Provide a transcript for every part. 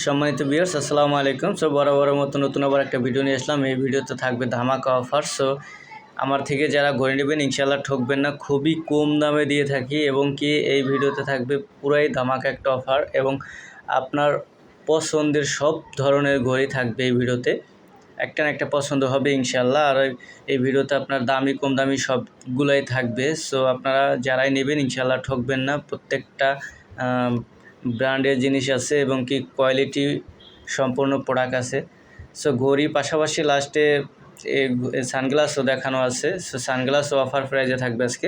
সম্মানিত ভিউয়ার্স আসসালামু আলাইকুম। সো বরাবরের মতো নতুন আবার একটা ভিডিও নিয়ে আসলাম। এই ভিডিওতে থাকবে ধামাকা অফার। সো আমার থেকে যারা ঘরে নেবেন ইনশাআল্লাহ ঠকবেন না, খুবই কম দামে দিয়ে থাকি এবং কি এই ভিডিওতে থাকবে পুরাই ধামাকা একটা অফার এবং আপনার পছন্দের সব ধরনের ঘড়ি থাকবে এই ভিডিওতে। একটা না একটা পছন্দ হবে ইনশাআল্লাহ। আর এই ভিডিওতে আপনার দামি কম দামি সবগুলাই থাকবে। সো আপনারা যারাই নেবেন ইনশাআল্লাহ ঠকবেন না। প্রত্যেকটা ব্র্যান্ডের জিনিস আছে এবং কি কোয়ালিটি সম্পূর্ণ প্রোডাক্ট আছে। সো ঘড়ি পাশাপাশি লাস্টে সানগ্লাসও দেখানো আছে। সো সানগ্লাসও অফার প্রাইজে থাকবে আজকে,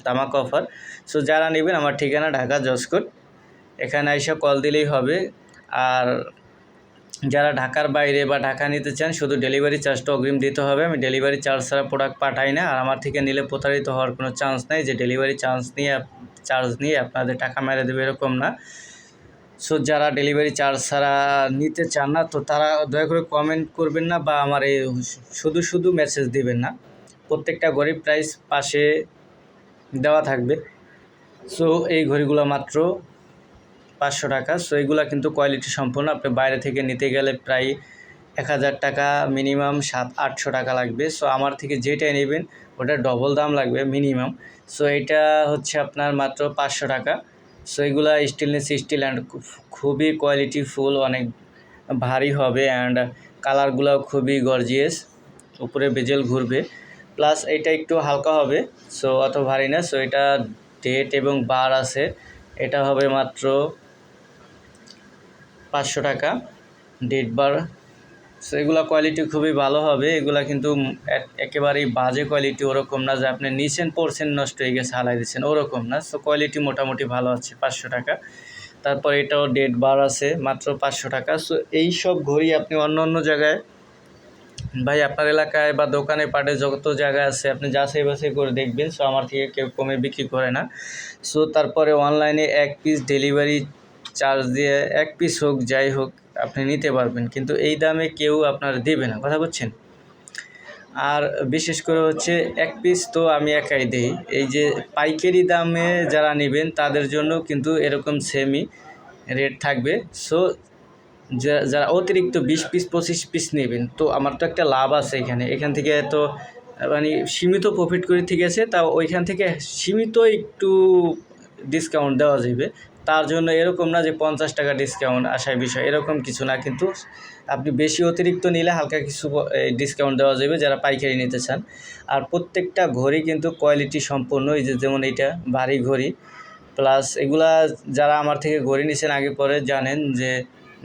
ধামাকা অফার। সো যারা নেবেন আমার ঠিকানা ঢাকা জজকোট, এখানে এসে কল দিলেই হবে। আর যারা ঢাকার বাইরে বা ঢাকা নিতে চান শুধু ডেলিভারি চার্জটা অগ্রিম দিতে হবে। আমি ডেলিভারি চার্জ ছাড়া প্রোডাক্ট পাঠাই না। আর আমার থেকে নিলে প্রতারিত হওয়ার কোনো চান্স নেই যে ডেলিভারি চার্জ নিয়ে আপনাদের টাকা মেরে দেবে, এরকম না। সো যারা ডেলিভারি চার্জ ছাড়া নিতে চান না তো তারা দয়া করে কমেন্ট করবেন না বা আমার এই শুধু মেসেজ দিবেন না। প্রত্যেকটা ঘড়ির প্রাইস পাশে দেওয়া থাকবে। সো এই ঘড়িগুলো মাত্র 500 টাকা। সো এগুলো কিন্তু কোয়ালিটি সম্পূর্ণ। আপনি বাইরে থেকে নিতে গেলে প্রায় 1000 টাকা, মিনিমাম 700-800 টাকা লাগবে। সো আমার থেকে যেটাই নেবেন ওটা ডবল দাম লাগবে মিনিমাম। সো এটা হচ্ছে আপনার মাত্র 500 টাকা। সো এগুলা স্টেনলেস স্টিল অ্যান্ড খুবই কোয়ালিটিফুল, অনেক ভারী হবে অ্যান্ড কালারগুলো খুবই গর্জিয়াস, উপরে বেজেল ঘুরবে, প্লাস এটা একটু হালকা হবে। সো অত ভারী না। সো এটা ডেট এবং বার আছে, এটা হবে মাত্র 500 টাকা ডেট বার। সো এগুলো কোয়ালিটি খুবই ভালো হবে। এগুলা কিন্তু একেবারেই বাজে কোয়ালিটি, ওরকম না যে আপনি নিছেন পড়ছেন নষ্ট হয়ে গেছে হালাই দিচ্ছেন, ওরকম না। সো কোয়ালিটি মোটামুটি ভালো আছে, 500 টাকা। তারপর এটাও ডেট বার আছে, মাত্র 500 টাকা। সো এই সব ঘড়ি আপনি অন্য জায়গায় ভাই আপনার এলাকায় বা দোকানে পাটে যত জায়গা আছে আপনি যাচাই বাছাই করে দেখবেন। সো আমার থেকে কেউ কমে বিক্রি করে না। সো তারপরে অনলাইনে 1 পিস ডেলিভারি চার্জ দিয়ে 1 পিস হোক যাই হোক আপনি নিতে পারবেন, কিন্তু এই দামে কেউ আপনার দেবে না, কথা বলছেন। আর বিশেষ করে হচ্ছে 1 পিস তো আমি একাই দেই। এই যে পাইকারি দামে যারা নেবেন তাদের জন্য কিন্তু এরকম সেমই রেট থাকবে। সো যারা অতিরিক্ত 20 পিস 25 পিস নেবেন তো আমার তো একটা লাভ আছে এখান থেকে তো মানে সীমিত প্রফিট করে, ঠিক আছে, তা ওইখান থেকে সীমিত একটু ডিসকাউন্ট দেওয়া যাবে। তার জন্য এরকম না যে 50 টাকা ডিসকাউন্ট আসার বিষয়, এরকম কিছু না। কিন্তু আপনি বেশি অতিরিক্ত নিলে হালকা কিছু ডিসকাউন্ট দেওয়া যাবে যারা পাইকারি নিতে চান। আর প্রত্যেকটা ঘড়ি কিন্তু কোয়ালিটি সম্পন্ন। এই যে যেমন এইটা ভারী ঘড়ি, প্লাস এগুলা যারা আমার থেকে ঘড়ি নিছেন আগে পরে জানেন যে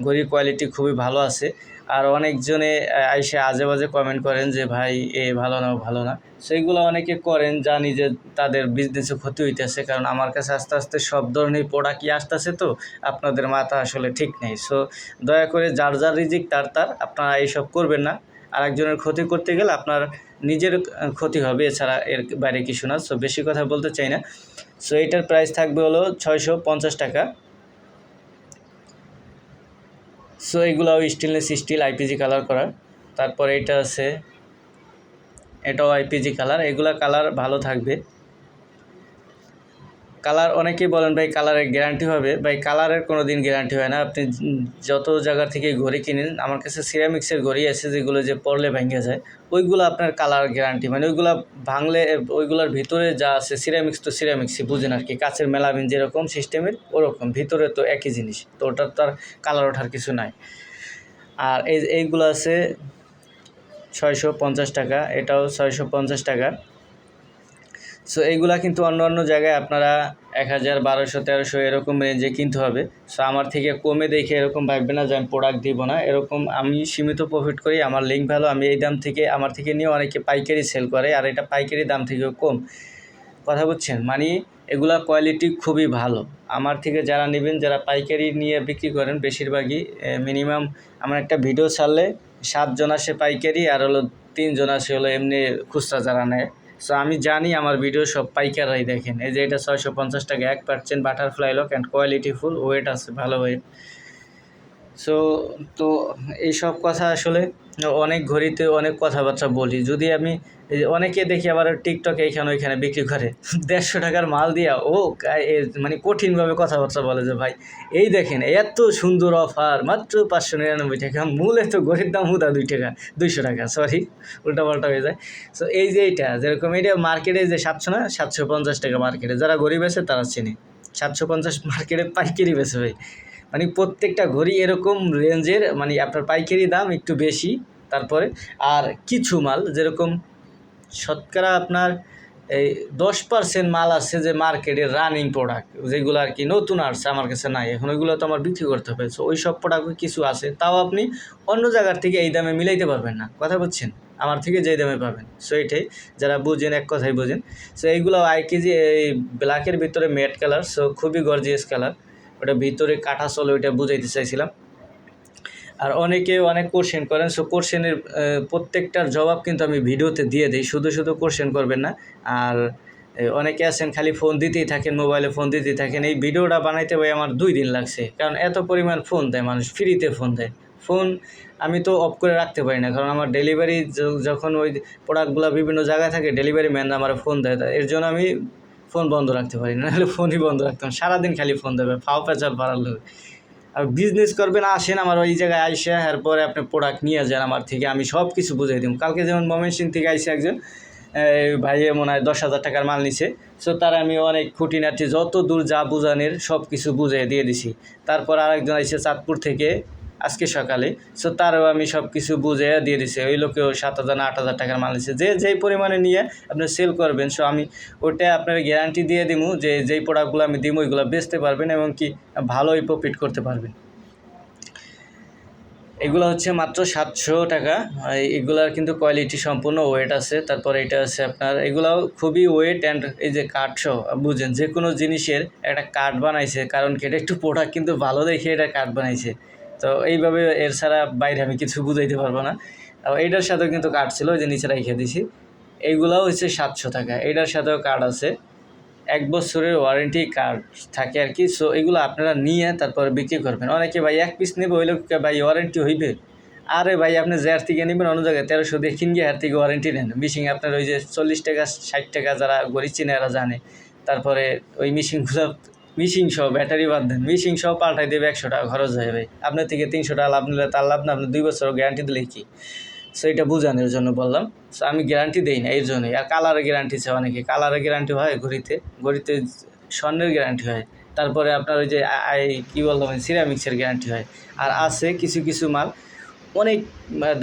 ঘড়ির কোয়ালিটি খুবই ভালো আছে। আর অনেকজনে আইসে আজে বাজে কমেন্ট করেন যে ভাই ভালো না ভালো না। সেইগুলো অনেকে করেন, জানি যে তাদের বিজনেসে ক্ষতি হইতেছে, কারণ আমার কাছে আস্তে আস্তে সব ধরনের প্রোডাক্টই আসতেছে, তো আপনাদের মাথা আসলে ঠিক নেই। সো দয়া করে যার রিজিক তার আপনারা এইসব করবেন না। আরেকজনের ক্ষতি করতে গেলে আপনার নিজের ক্ষতি হবে, এছাড়া এর বাইরে কিছু না। সো বেশি কথা বলতে চাই না। সো এইটার প্রাইস থাকবে হলো 650 টাকা। সো এগুলাও স্টেনলেস স্টিল আইপিজি কালার করা। তারপরে এটা আছে, এটাও আইপিজি কালার। এগুলা কালার ভালো থাকবে। কালার অনেকেই বলেন ভাই কালারের গ্যারান্টি হবে। ভাই কালারের কোনো দিন গ্যারান্টি হয় না। আপনি যত জায়গা থেকে ঘড়ি কিনেন, আমার কাছে সিরামিক্সের ঘড়ি আছে যেগুলো যে পরলে ভেঙে যায়, ওইগুলো আপনার কালার গ্যারান্টি, মানে ওইগুলো ভাঙলে ওইগুলোর ভিতরে যা আছে সিরামিক্স তো সিরামিক্সই বুঝেন আর কি, কাচের মেলামিন যেরকম সিস্টেমের ওরকম ভিতরে তো একই জিনিস, তো ওটার তো আর কালার ওঠার কিছু নাই। আর এইগুলো আছে 650 টাকা, এটাও 650 টাকা। সো এইগুলা কিন্তু অন্য জায়গায় আপনারা 1000, 1200, 1300 এরকম রেঞ্জে কিনতে হবে। সো আমার থেকে কমে দেখে এরকম ভাববে না যে আমি প্রোডাক্ট দিব না, এরকম আমি সীমিত প্রফিট করি, আমার লিঙ্ক ভালো, আমি এই দাম থেকে আমার থেকে নিয়ে অনেকে পাইকারি সেল করে, আর এটা পাইকারি দাম থেকেও কম, কথা বুঝছেন। মানে এগুলা কোয়ালিটি খুবই ভালো। আমার থেকে যারা নেবেন, যারা পাইকারি নিয়ে বিক্রি করেন, বেশিরভাগই মিনিমাম আমার একটা ভিডিও ছাড়লে 7 জন আসে পাইকারি আর হলো 3 জন আসে হলো এমনি খুচরা যারা নেয়। সো আমি জানি আমার ভিডিও সব পাইকাররাই দেখেন। এই যে এটা 650 টাকা, 1% butterfly lock and quality full, weight আছে ভালো ওয়েট। সো তো এইসব কথা আসলে অনেক ঘড়িতে অনেক কথাবার্তা বলি। যদি আমি এই যে অনেকে দেখি আবার টিকটকে এইখানে ওইখানে বিক্রি করে ১৫০ টাকার মাল দিয়া ও মানে কঠিনভাবে কথাবার্তা বলে যে ভাই এই দেখেন এত সুন্দর অফার মাত্র ৫৯৯ টাকা, মূলে তো ঘড়ির দাম হুদা ২০০ টাকা, সরি উল্টাপাল্টা হয়ে যায়। সো এই যে এইটা যেরকম এটা মার্কেটে যে ৭০০ না ৭৫০ টাকা মার্কেটে, যারা গরিব আছে তারা চিনে ৭৫০ মার্কেটে পাইকারি বেচে ভাই। মানে প্রত্যেকটা ঘড়ি এরকম রেঞ্জের, মানে আপনার পাইকারি দাম একটু বেশি। তারপরে আর কিছু মাল যেরকম শতকরা আপনার এই 10% মাল আছে যে মার্কেটের রানিং প্রোডাক্ট, যেগুলো আর কি নতুন আসছে আমার কাছে নাই এখন, ওইগুলো তো আমার বিক্রি করতে হবে। সো ওই সব প্রোডাক্ট কিছু আছে, তাও আপনি অন্য জায়গার থেকে এই দামে মিলাইতে পারবেন না, কথা বুঝছেন, আমার থেকে যেই দামে পাবেন। সো এইটাই, যারা বুঝেন এক কথাই বুঝেন। সো এইগুলো কেজি এই ব্ল্যাকের ভিতরে ম্যাট কালার, সো খুবই গর্জিয়াস কালার, ওটা ভিতরে কাটা চলে, ওইটা বুঝাইতে চাইছিলাম। আর অনেকে অনেক কোশ্চেন করেন, সো কোশ্চেনের প্রত্যেকটার জবাব কিন্তু আমি ভিডিওতে দিয়ে দিই, শুধু শুধু কোশ্চেন করবেন না। আর অনেকে আছেন খালি ফোন দিতেই থাকেন, মোবাইলে ফোন দিতেই থাকেন। এই ভিডিওটা বানাইতে ভাই আমার 2 দিন লাগছে, কারণ এত পরিমাণ ফোন দেয় মানুষ, ফ্রিতে ফোন দেয়। ফোন আমি তো অফ করে রাখতে পারি না, কারণ আমার ডেলিভারি যখন ওই প্রোডাক্টগুলো বিভিন্ন জায়গায় থাকে, ডেলিভারি ম্যান আমার ফোন দেয়, এর জন্য আমি ফোন বন্ধ রাখতে পারি না, নাহলে ফোনই বন্ধ রাখতাম, সারাদিন খালি ফোন দেবে, ফাও পেঁচাল বাড়ালো। আর বিজনেস করবেন আসেন আমার ওই জায়গায় আইসে, এরপরে আপনি প্রোডাক্ট নিয়ে যান আমার থেকে, আমি সব কিছু বুঝাই দিব। কালকে যেমন ময়মনসিংহ থেকে আইসে একজন ভাই, মনে হয় ১০,০০০ টাকার মাল নিছে। সো তার আমি অনেক খুঁটিনাটি যত দূর যা বুঝানের সব কিছু বুঝিয়ে দিয়ে দিছি। তারপর আরেকজন আইসে চাঁদপুর থেকে আজকে সকালে, সো তারও আমি সব কিছু বুঝিয়ে দিয়ে দিছি। ওই লোকেও ৭,০০০ না ৮,০০০ টাকার মাল নিছে, যে যেই পরিমাণে নিয়ে আপনি সেল করবেন। সো আমি ওইটা আপনার গ্যারান্টি দিয়ে দিমু যে যেই প্রোডাক্টগুলো আমি দিমু ওইগুলো বেচতে পারবেন এবং কি ভালোই প্রফিট করতে পারবেন। এগুলো হচ্ছে মাত্র ৭০০ টাকা। এগুলার কিন্তু কোয়ালিটি সম্পূর্ণ ওয়েট আছে। তারপরে এটা আছে আপনার, এগুলাও খুবই ওয়েট অ্যান্ড এই যে কাঠসহ, বুঝেন যে কোনো জিনিসের একটা কাঠ বানাইছে, কারণ কি এটা একটু প্রোডাক্ট কিন্তু ভালো দেখে এটা কাঠ বানাইছে। তো এইভাবে এর ছাড়া বাইরে আমি কিছু বুঝাইতে পারবো না। এইটার সাথেও কিন্তু কাঠ ছিল, ওই যে নিচে রেখে দিছি। এইগুলাও হচ্ছে ৭০০ টাকা, এইটার সাথেও কাঠ আছে, 1 বছরের ওয়ারেন্টি কার্ড থাকে আর কি। সো এগুলো আপনারা নিয়ে তারপরে বিক্রি করবেন। অনেকে ভাই 1 পিস নেবে, ওই লোককে ভাই ওয়ারেন্টি হইবে, আরে ভাই আপনি যার থেকে নেবেন অন্য জায়গায় ১৩০০ দিয়ে কিনবে, এর থেকে ওয়ারেন্টি নেন। মিশিং আপনার ওই যে ৪০ টাকা ৬০ টাকা যারা গরিব চিনে এরা জানে। তারপরে ওই মিশিং সহ, ব্যাটারি বাদ দেন, মিশিং সহ পাল্টাই দেবে ১০০ টাকা খরচ হয়ে ভাই। আপনার থেকে ৩০০ টাকা লাভ নিলে তার লাভ না, আপনি 2 বছর গ্যারান্টি দিলে কি। সো এটা বুঝানোর জন্য বললাম। সো আমি গ্যারান্টি দিই না এর জন্যই। আর কালারের গ্যারান্টি চাই অনেকে, কালারের গ্যারান্টি হয় ঘড়িতে স্বর্ণের গ্যারান্টি হয়। তারপরে আপনার ওই যে কী বললাম, সিরামিক্সের গ্যারান্টি হয়। আর আছে কিছু কিছু মাল অনেক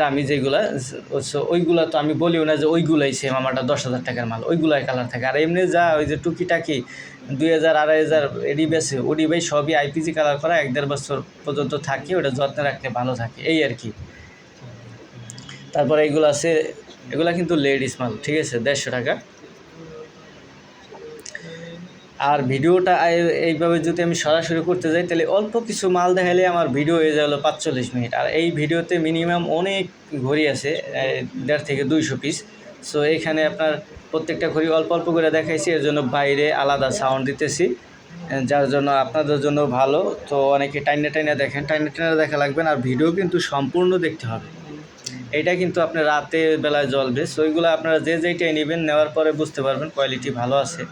দামি যেগুলা, ওইগুলা তো আমি বলিও না যে ওইগুলাই সেম আমারটা ১০,০০০ টাকার মাল, ওইগুলাই কালার থাকে। আর এমনি যা ওই যে টুকিটাকি ২,০০০ ২,৫০০ এডি বেছে, ওডি ভাই সবই আইপিজি কালার করা, ১-১.৫ বছর পর্যন্ত থাকে, ওটা যত্নে রাখলে ভালো থাকে, এই আর কি। তারপরে এগুলো আছে, এগুলা কিন্তু লেডিস মাল, ঠিক আছে, ১৫০ টাকা। আর ভিডিওটা এইভাবে যদি আমি সরাসরি করতে যাই, তাহলে অল্প কিছু মাল দেখালে আমার ভিডিও হয়ে যাবে ৪৫ মিনিট। আর এই ভিডিওতে মিনিমাম অনেক ঘড়ি আছে, ১৫০ থেকে ২০০ পিস। সো এইখানে আপনার প্রত্যেকটা ঘড়ি অল্প অল্প করে দেখাইছি, এর জন্য বাইরে আলাদা সাউন্ড দিতেছি, যার জন্য আপনাদের জন্য ভালো। তো অনেকে টাইনে টাইনে দেখেন, টাইনে টাইনে দেখা লাগবেন। আর ভিডিও কিন্তু সম্পূর্ণ দেখতে হবে, এটা কিন্তু আপনার রাতের বেলায় জ্বলবে। সো ওইগুলো আপনারা যে যেইটাই নেবেন, নেওয়ার পরে বুঝতে পারবেন কোয়ালিটি ভালো আছে।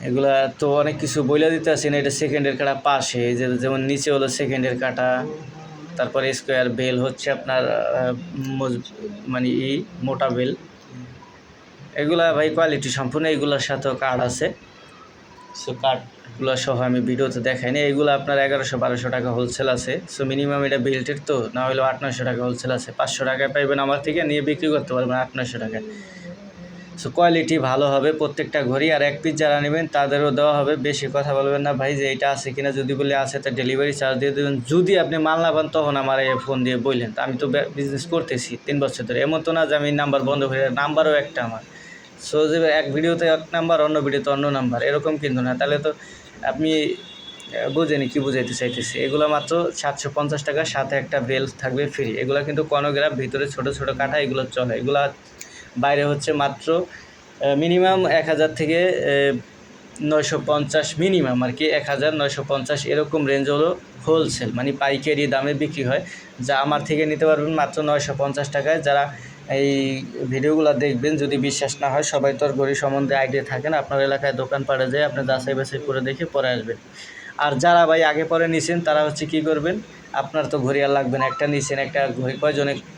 এগুলা তো অনেক কিছু বইলা দিতে আসেন, এটা সেকেন্ডের কাটা পাশে, যে যেমন নিচে হলো সেকেন্ডের কাটা, তারপরে স্কোয়ার বেল হচ্ছে আপনার মানে মোটা বেল। এগুলা ভাই কোয়ালিটি সম্পূর্ণ, এগুলোর সাথেও কার্ড আছে। সো কার্ডগুলো সহ আমি ভিডিওতে দেখাই না। এগুলো আপনার ১১০০-১২০০ টাকা হোলসেল আছে। সো মিনিমাম এটা বেল্টের, তো না হলেও ৮-৯০০ টাকা হোলসেল আছে। ৫০০ টাকায় পাইবেন আমার থেকে, নিয়ে বিক্রি করতে পারবেন ৮-৯০০ টাকায়। সো কোয়ালিটি ভালো হবে প্রত্যেকটা ঘড়ি। আর 1 পিস যারা নেবেন তাদেরও দেওয়া হবে। বেশি কথা বলবেন না ভাই যে এটা আছে কিনা, যদি বলে আছে তা ডেলিভারি চার্জ দিয়ে দেবেন। যদি আপনি মাল না পান তখন আমার ফোন দিয়ে বললেন, আমি তো বিজনেস করতেছি 3 বছর ধরে, এমন তো না যে আমি নাম্বার বন্ধ করে, নাম্বারও একটা আমার। সো যে এক ভিডিওতে এক নাম্বার, অন্য ভিডিওতে অন্য নাম্বার, এরকম কিন্তু না, তাহলে তো আপনি বুঝেনি কী বুঝাইতে চাইতেছি। এগুলো মাত্র 750 টাকা, সাথে একটা বেল থাকবে ফ্রি। এগুলো কিন্তু কনোগ্রাফ, ভিতরে ছোটো ছোটো কাঠা, এগুলো চলে। এগুলো বাইরে হচ্ছে মাত্র মিনিমাম ১,০০০ থেকে ৯৫০, মিনিমাম আর কি ১,০০০, ৯৫০ এরকম রেঞ্জ হলো হোলসেল মানে পাইকারি দামে বিক্রি হয়, যা আমার থেকে নিতে পারবেন মাত্র 950 টাকায়। যারা এই ভিডিওগুলো দেখবেন, যদি বিশ্বাস না হয়, সবাই তো আর ঘড়ি সম্বন্ধে আইডিয়া থাকে না, আপনার এলাকায় দোকান পাড়ে যায় আপনি যাচাই বাছাই করে দেখে পরে আসবেন। আর যারা ভাই আগে পরে নিছেন তারা হচ্ছে কী করবেন, আপনার তো ঘড়ি আর লাগবে না, একটা নিছেন, একটা ঘড়ি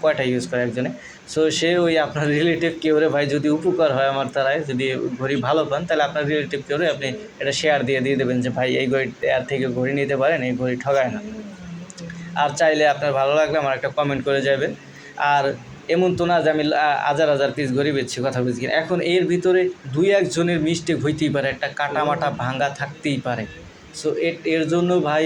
কয়টা ইউজ করে একজনে, সো সে ওই আপনার রিলেটিভ কেউ রে ভাই যদি উপকার হয় আমার তারাই, যদি ঘড়ি ভালো পান তাহলে আপনার রিলেটিভ কেউ রে আপনি এটা শেয়ার দিয়ে দেবেন যে ভাই এই ঘড়ি এর থেকে ঘড়ি নিতে পারেন, এই ঘড়ি ঠগায় না। আর চাইলে আপনার ভালো লাগলে আমার একটা কমেন্ট করে যাবেন। আর এমন তো না যে আমি হাজার হাজার পিস ঘড়ি বেচছি, কথা বুঝছি। এখন এর ভিতরে 2-1 জনের মিস্টেক হইতেই পারে, একটা কাটামাটা ভাঙা থাকতেই পারে। সো এর জন্য ভাই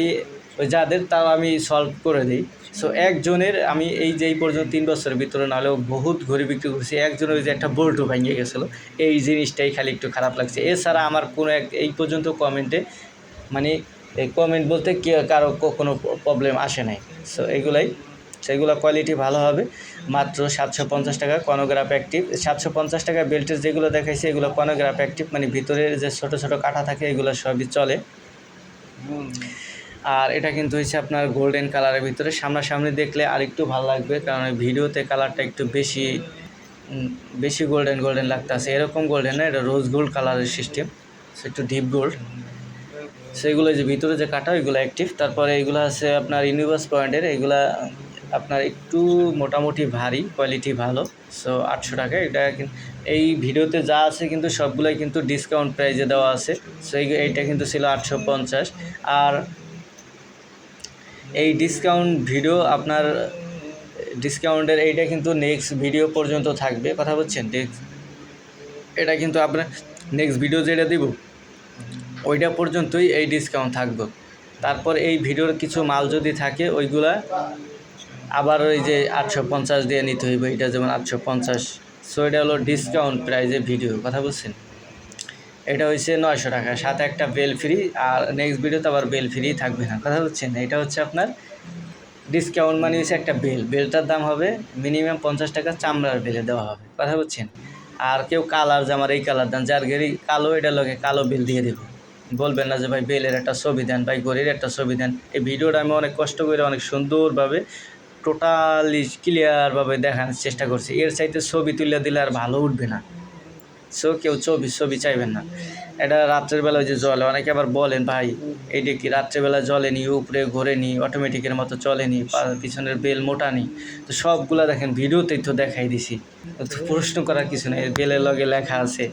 ওই যাদের তাও আমি সলভ করে দিই। সো একজনের আমি এই পর্যন্ত 3 বছরের ভিতরে নাহলেও বহুত ঘড়ি বিক্রি করছি, একজনের ওই যে একটা বোল্টও ভেঙে গেছিলো, এই জিনিসটাই খালি একটু খারাপ লাগছে। এছাড়া আমার কোনো এই পর্যন্ত কমেন্টে মানে এই কমেন্ট বলতে কারো কোনো প্রবলেম আসে নাই। সো সেগুলো কোয়ালিটি ভালো হবে। মাত্র 750 টাকা কনোগ্রাফ অ্যাক্টিভ। 750 টাকা বেল্টের যেগুলো দেখাইছে এগুলো কনোগ্রাফ অ্যাক্টিভ, মানে ভিতরের যে ছোটো ছোটো কাঁটা থাকে এগুলো সবই চলে। আর এটা কিন্তু হচ্ছে আপনার গোল্ডেন কালারের ভিতরে, সামনাসামনি দেখলে আরেকটু ভালো লাগবে, কারণ ভিডিওতে কালারটা একটু বেশি গোল্ডেন লাগতেছে। এরকম গোল্ডেন না, এটা রোজ গোল্ড কালারের সিস্টেম, একটু ডিপ গোল্ড। সেগুলো যে ভিতরে যে কাটা ওইগুলো অ্যাক্টিভ। তারপরে এইগুলো আছে আপনার ইউনিভার্স পয়েন্টের, এগুলা আপনার একটু মোটামুটি ভারী, কোয়ালিটি ভালো। সো 800 টাকা এটা। এই ভিডিওতে যা আছে কিন্তু সবগুলোই কিন্তু ডিসকাউন্ট প্রাইজে দেওয়া আছে। সো এইটা কিন্তু ছিল 850। আর এই আপনার ডিসকাউন্টের এইটা কিন্তু নেক্সট ভিডিও পর্যন্ত থাকবে, কথা বলছেন। এটা কিন্তু আপনার নেক্সট ভিডিও যেটা দিব ওইটা পর্যন্তই এই ডিসকাউন্ট থাকবে। তারপর এই ভিডিওর কিছু মাল যদি থাকে ওইগুলা আবার ওই যে 850 দিয়ে নিতে হইবে, এটা যেমন 850। সো এটা হলো ডিসকাউন্ট প্রাইজে ভিডিও, কথা বলছেন। এটা হচ্ছে 900 টাকা, সাথে একটা বেল ফ্রি। আর নেক্সট ভিডিওতে আবার বেল ফ্রি থাকবে না, কথা বলছেন। এটা হচ্ছে আপনার ডিসকাউন্ট মানে হচ্ছে একটা বেলটার দাম হবে মিনিমাম 50 টাকা, চামড়ার বেলে দেওয়া হবে, কথা বলছেন। আর কেউ কালার যে আমার এই কালার দেন, যার ঘড়ি কালো এটা লোকে কালো বেল দিয়ে দেবো, বলবেন না যে ভাই বেলের একটা ছবি দেন, ভাই ঘড়ির একটা ছবি দেন। এই ভিডিওটা আমি অনেক কষ্ট করে অনেক সুন্দরভাবে টোটালি ক্লিয়ারভাবে দেখানোর চেষ্টা করছি। এর চাইতে ছবি তুলে দিলে আর ভালো উঠবে না। সো কেউ ছবি চাইবেন না। এটা রাত্রের বেলায় যে জলে, অনেকে আবার বলেন ভাই এইটা কি রাত্রেবেলা জ্বলেনি, উপরে ঘোরেনি, অটোমেটিকের মতো চলেনি, পিছনের বেল মোটা নি। তো সবগুলা দেখেন ভিডিওতেই তো দেখাই দিছি, প্রশ্ন করার কিছু নেই, বেলের লগে লেখা আছে।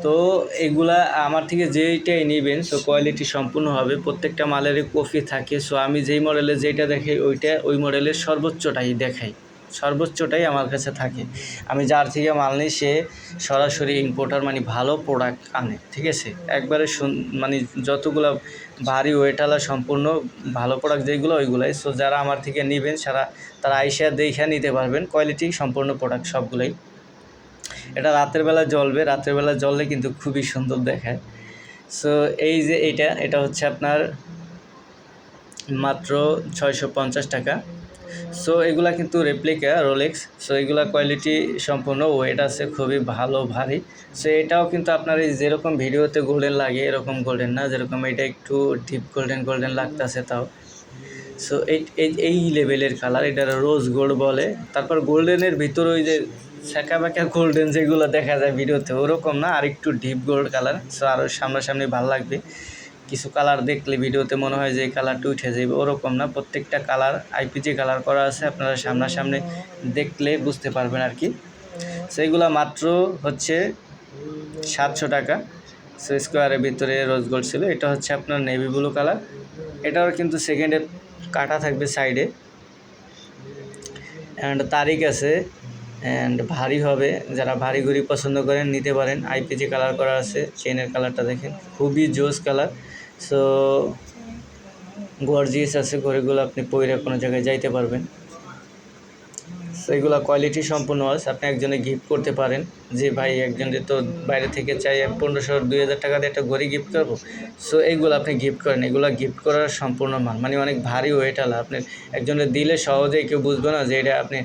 তো এগুলা আমার থেকে যেইটাই নেবেন সো কোয়ালিটি সম্পূর্ণ হবে, প্রত্যেকটা মালেরই কপি থাকে। সো আমি যেই মডেলের যেইটা দেখাই ওই মডেলের সর্বোচ্চটাই আমার কাছে থাকে। আমি যার থেকে মাল নিই সে সরাসরি ইম্পোর্টার, মানে ভালো প্রোডাক্ট আনে, ঠিক আছে। একবারে মানে যতগুলো ভারী ওয়েটালা সম্পূর্ণ ভালো প্রোডাক্ট যেগুলো ওইগুলাই। সো যারা আমার থেকে নেবেন তারা আইসা দেখে নিতে পারবেন, কোয়ালিটি সম্পূর্ণ প্রোডাক্ট সবগুলোই। এটা রাতের বেলা জ্বললে কিন্তু খুবই সুন্দর দেখায়। সো এই যে এটা হচ্ছে আপনার মাত্র 650 টাকা। সো এগুলা কিন্তু রেপ্লিকা রোলেক্স। সো এগুলা কোয়ালিটি সম্পূর্ণ, ওয়েট আছে খুবই ভালো, ভারী। সো এটাও কিন্তু আপনার এই যেরকম ভিডিওতে গোল্ডেন লাগে এরকম গোল্ডেন না, যেরকম এটা একটু ডিপ গোল্ডেন লাগতেছে তাও। সো এই লেভেলের কালার, এটা রোজ গোল্ড বলে। তারপর গোল্ডেনের ভিতরে ওই যে শাঁকা বাঁকা গোল্ডেন যেগুলো দেখা যায় ভিডিওতে ওরকম না, আর একটু ডিপ গোল্ড কালার। সো আরও সামনাসামনি ভালো লাগবে। কিছু কালার দেখলে ভিডিওতে মনে হয় যে এই কালারটা উঠে যাবে, ওরকম না, প্রত্যেকটা কালার আইপিজি কালার করা আছে, আপনারা সামনাসামনি দেখলে বুঝতে পারবেন আর কি। সেইগুলো মাত্র হচ্ছে 700 টাকা। সো স্কোয়ারের ভিতরে রোজ গোল্ড ছিল। এটা হচ্ছে আপনার নেভি ব্লু কালার, এটাও কিন্তু সেকেন্ডে কাটা থাকবে সাইডে, অ্যান্ড তারিখ আছে, অ্যান্ড ভারী হবে। যারা ভারী ঘড়ি পছন্দ করেন নিতে পারেন। আইপিজি কালার করা আছে, চেনের কালারটা দেখেন খুবই জোস কালার। সো গর্জিয়াস আছে ঘড়িগুলো, আপনি পরে কোনো জায়গায় যাইতে পারবেন। সেইগুলো কোয়ালিটি সম্পূর্ণ আছে, আপনি একজনে গিফট করতে পারেন যে ভাই একজনের তো বাইরে থেকে চাই 1500-2000 টাকা দিয়ে একটা ঘড়ি গিফট করবো। সো এইগুলো আপনি গিফট করেন, এগুলো গিফট করার সম্পূর্ণ মান, মানে অনেক ভারী ওয়েটালা, আপনি একজনের দিলে সহজেই কেউ বুঝবে না যে এটা আপনি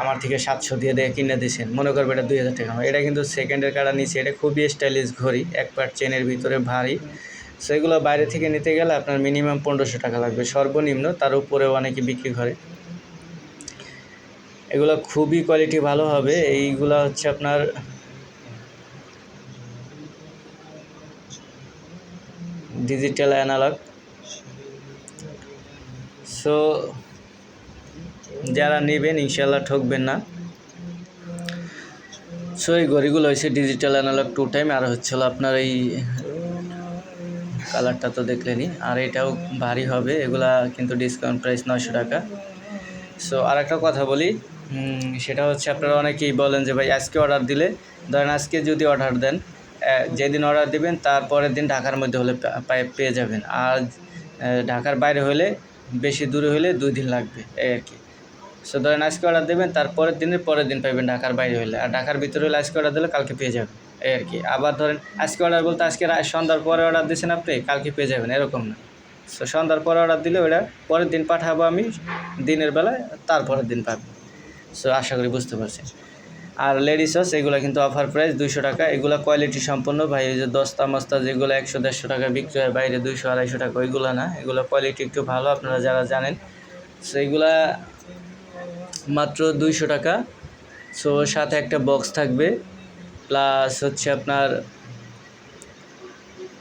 আমার থেকে 700 দিয়ে কিনে দিয়েছেন, মনে করবে এটা 2000 টাকা। এটা কিন্তু সেকেন্ডের কাটা নিচে, এটা খুবই স্টাইলিশ ঘড়ি, এক পার্ট চেনের ভিতরে ভারী, সো এগুলো বাইরে থেকে নিতে গেলে আপনার মিনিমাম 1500 টাকা লাগবে সর্বনিম্ন, তার উপরেও অনেকে বিক্রি করে। এগুলো খুবই কোয়ালিটি ভালো হবে। এইগুলো হচ্ছে আপনার ডিজিটাল অ্যানালগ। সো যারা নেবেন ইনশাল্লাহ ঠকবেন না। সো এই ঘড়িগুলো হচ্ছে ডিজিটাল অ্যানালগ 2 টাইম, আর হচ্ছিল আপনার এই কালারটা তো দেখলেনই, আর এটাও ভারী হবে। এগুলা কিন্তু ডিসকাউন্ট প্রাইস 900 টাকা। সো আর একটা কথা বলি, সেটা হচ্ছে আপনারা অনেকেই বলেন যে ভাই আজকে অর্ডার দিলে, ধরেন আজকে যদি অর্ডার দেন, যেদিন অর্ডার দিবেন তার পরের দিন ঢাকার মধ্যে হলে পেয়ে যাবেন, আর ঢাকার বাইরে হলে, বেশি দূরে হলে 2 দিন লাগবে এই আর কি। সো ধরেন আজকে অর্ডার দেবেন, তার পরের দিন পাবেন ঢাকার বাইরে হলে, আর ঢাকার ভিতরে হলে আজকে অর্ডার দিলে কালকে পেয়ে যাবেন এই আর কি। আবার ধরেন আজকে অর্ডার বলতে আজকে সন্ধ্যার পরে অর্ডার দিয়েছেন আপনি, কালকে পেয়ে যাবেন এরকম না। সো সন্ধ্যার পরে অর্ডার দিলে ওটা পরের দিন পাঠাবো আমি দিনের বেলায়, তারপরের দিন পাবেন। সো আশা করি বুঝতে পারছেন। আর লেডিস ওয়াচ এগুলো কিন্তু অফার প্রাইস 200 টাকা। এগুলো কোয়ালিটি সম্পন্ন ভাই, ওই যে দস্তা মস্তা যেগুলো 100-150 টাকা বিক্রি হয় বাইরে, 200-250 টাকা, ওইগুলো না, এগুলো কোয়ালিটি একটু ভালো, আপনারা যারা জানেন। সো এগুলা মাত্র 200 টাকা। সো সাথে একটা বক্স থাকবে, প্লাস হচ্ছে আপনার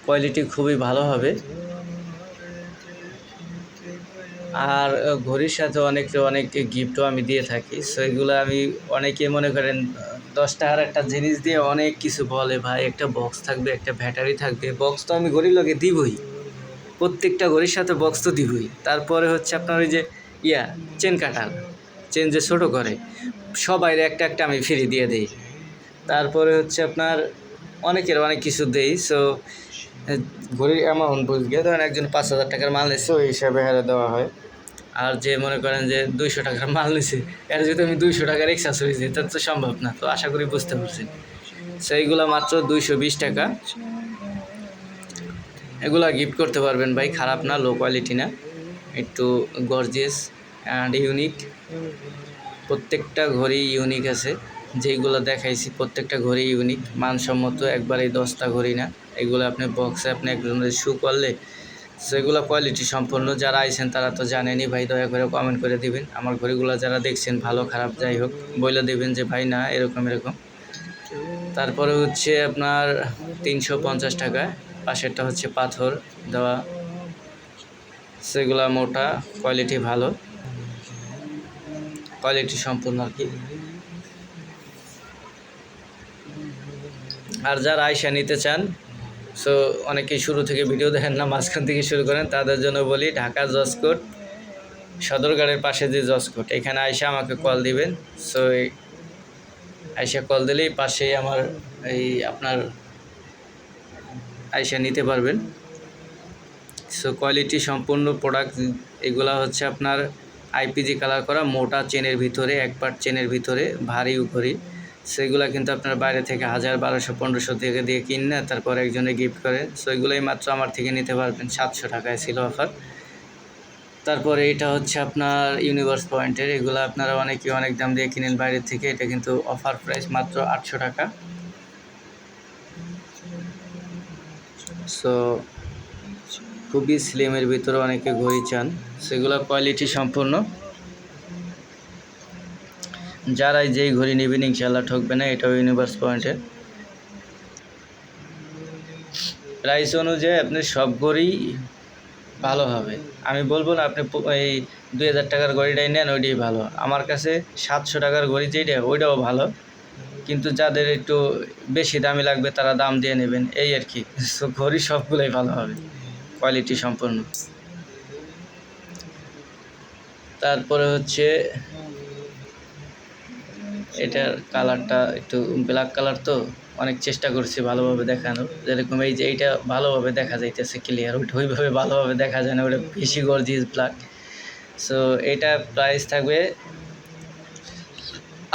কোয়ালিটি খুবই ভালো হবে। আর ঘড়ির সাথে অনেক গিফটও আমি দিয়ে থাকি। সো এগুলো আমি, অনেকে মনে করেন 10 টাকার একটা জিনিস দিয়ে অনেক কিছু বলে, ভাই একটা বক্স থাকবে, একটা ব্যাটারি থাকবে। বক্স তো আমি ঘড়ির লগে দিবই, প্রত্যেকটা ঘড়ির সাথে বক্স তো দিবই। তারপরে হচ্ছে আপনার ওই যে চেন কাটার, চেন যে ছোটো করে, সবাই একটা একটা আমি ফ্রি দিয়ে দিই। তারপরে হচ্ছে আপনার অনেকের অনেক কিছু দেই। সো ঘড়ির অ্যামাউন্ট বুঝবে, ধরেন একজন 5000 টাকার মাল নিচ্ছে, ওই হিসাবে হারে দেওয়া হয়। আর যে মনে করেন যে 200 টাকার মাল নিছে, এর যদি আমি 200 টাকার এক্সেসরিজ দিই, তার তো সম্ভব না। তো আশা করি বুঝতে পারছেন। সেইগুলো মাত্র 220 টাকা। এগুলা গিফট করতে পারবেন ভাই, খারাপ না, লো কোয়ালিটি না, একটু গর্জিয়াস অ্যান্ড ইউনিক। প্রত্যেকটা ঘড়ি ইউনিক আছে, যেইগুলো দেখাইছি প্রত্যেকটা ঘড়ি ইউনিক, মানসম্মত, একবার এই 10টা ঘড়ি না। এগুলো আপনি বক্সে আপনি একজনের শু করলে, সেগুলো কোয়ালিটি সম্পন্ন। যারা আইছেন তারা তো জানেনই ভাই, দয়া করে কমেন্ট করে দিবেন। আমার ঘড়িগুলো যারা দেখছেন, ভালো খারাপ যাই হোক, বলে দেবেন যে ভাই না এরকম। তারপরে হচ্ছে আপনার 350 টাকা। পাশেরটা হচ্ছে পাথর দেওয়া, সেগুলা মোটা, কোয়ালিটি ভালো, কোয়ালিটি সম্পূর্ণ আর কি। আর যারা আয়সা নিতে চান, সো অনেকেই শুরু থেকে ভিডিও দেখেন না, মাঝখান থেকে শুরু করেন, তাদের জন্য বলি, ঢাকা জজকোট সদরঘাটের পাশে যে জজকোট, এখানে আয়সা আমাকে কল দিবেন। সো আয়সা কল দিলেই পাশেই আমার এই আপনার আয়সা নিতে পারবেন। সো কোয়ালিটি সম্পূর্ণ প্রোডাক্ট। এগুলা হচ্ছে আপনার আইপিজি কালার করা, মোটা চেনের ভিতরে, এক পার্ট চেনের ভিতরে, ভারী ঘড়ি। সেগুলা কিন্তু আপনার বাইরে থেকে 1000, 1200, 1500 থেকে দিয়ে কিনে তারপর একজনে গিফট করে। সো এগুলোই মাত্র আমার থেকে নিতে পারবেন, 700 টাকায় ছিল অফার। তারপরে এটা হচ্ছে আপনার ইউনিভার্স পয়েন্টের, এগুলো আপনারা অনেকে অনেক দাম দিয়ে কিনেন বাইরের থেকে, এটা কিন্তু অফার প্রাইস মাত্র 800 টাকা। সো খুবই স্লিমের ভিতরে অনেকে ঘড়ি চান, সেগুলো কোয়ালিটি সম্পূর্ণ। যারাই যেই ঘড়ি নেবেন ইনশাল্লাহ ঠকবে না। এটাও ইউনিভার্স পয়েন্টের। প্রাইস অনুযায়ী আপনি সব ঘড়ি ভালো হবে, আমি বলবো না আপনি এই 2000 টাকার ঘড়িটাই নেন, ওইটাই ভালো। আমার কাছে 700 টাকার ঘড়ি যেইটা, ওইটাও ভালো, কিন্তু যাদের একটু বেশি দামি লাগবে তারা দাম দিয়ে নেবেন এই আর কি। সো ঘড়ি সবগুলোই ভালো হবে, কোয়ালিটি সম্পূর্ণ। তারপরে হচ্ছে এটার কালারটা একটু ব্ল্যাক কালার, তো অনেক চেষ্টা করছি ভালোভাবে দেখানোর, যেরকম এই যে এইটা ভালোভাবে দেখা যাইতেছে ক্লিয়ার, ওইভাবে ভালোভাবে দেখা যায় না, ওটা বেশি গর্জিয়াস ব্ল্যাক। সো এটা প্রাইস থাকবে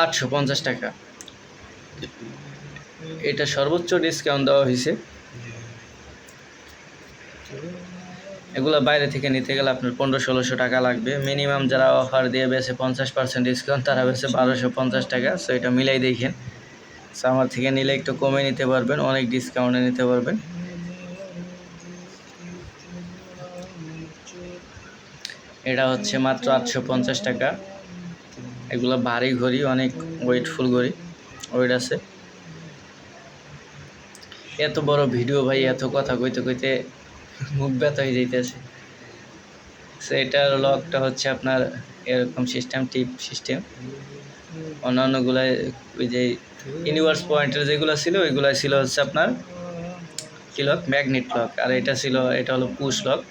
850 টাকা। এটা সর্বোচ্চ ডিসকাউন্ট দেওয়া হয়েছে। এগুলো বাইরে থেকে নিতে গেলে আপনার 1500-1600 টাকা লাগবে মিনিমাম। যারা অফার দিয়ে বেছে 50% ডিসকাউন্ট, তারা বেছে 1250 টাকা। সো এটা মিলাই দেখেন। সো আমার থেকে নিলে একটু কমে নিতে পারবেন, অনেক ডিসকাউন্টে নিতে পারবেন। এটা হচ্ছে মাত্র 850 টাকা। এগুলো ভারী ঘড়ি, অনেক ওয়েটফুল ঘড়ি, ওয়েট আছে। এত বড় ভিডিও ভাই, এত কথা কইতে কইতে মুখ ব্যথা হয়ে যাইতেছে। সো এটার লকটা হচ্ছে আপনার এরকম সিস্টেম, টিপ সিস্টেম। অন্যান্যগুলো ওই যে ইউনিভার্স পয়েন্টের যেগুলো ছিল ওইগুলো ছিল হচ্ছে আপনার কি লক, ম্যাগনেট লক। আর এটা ছিল, এটা হলো পুশ লক,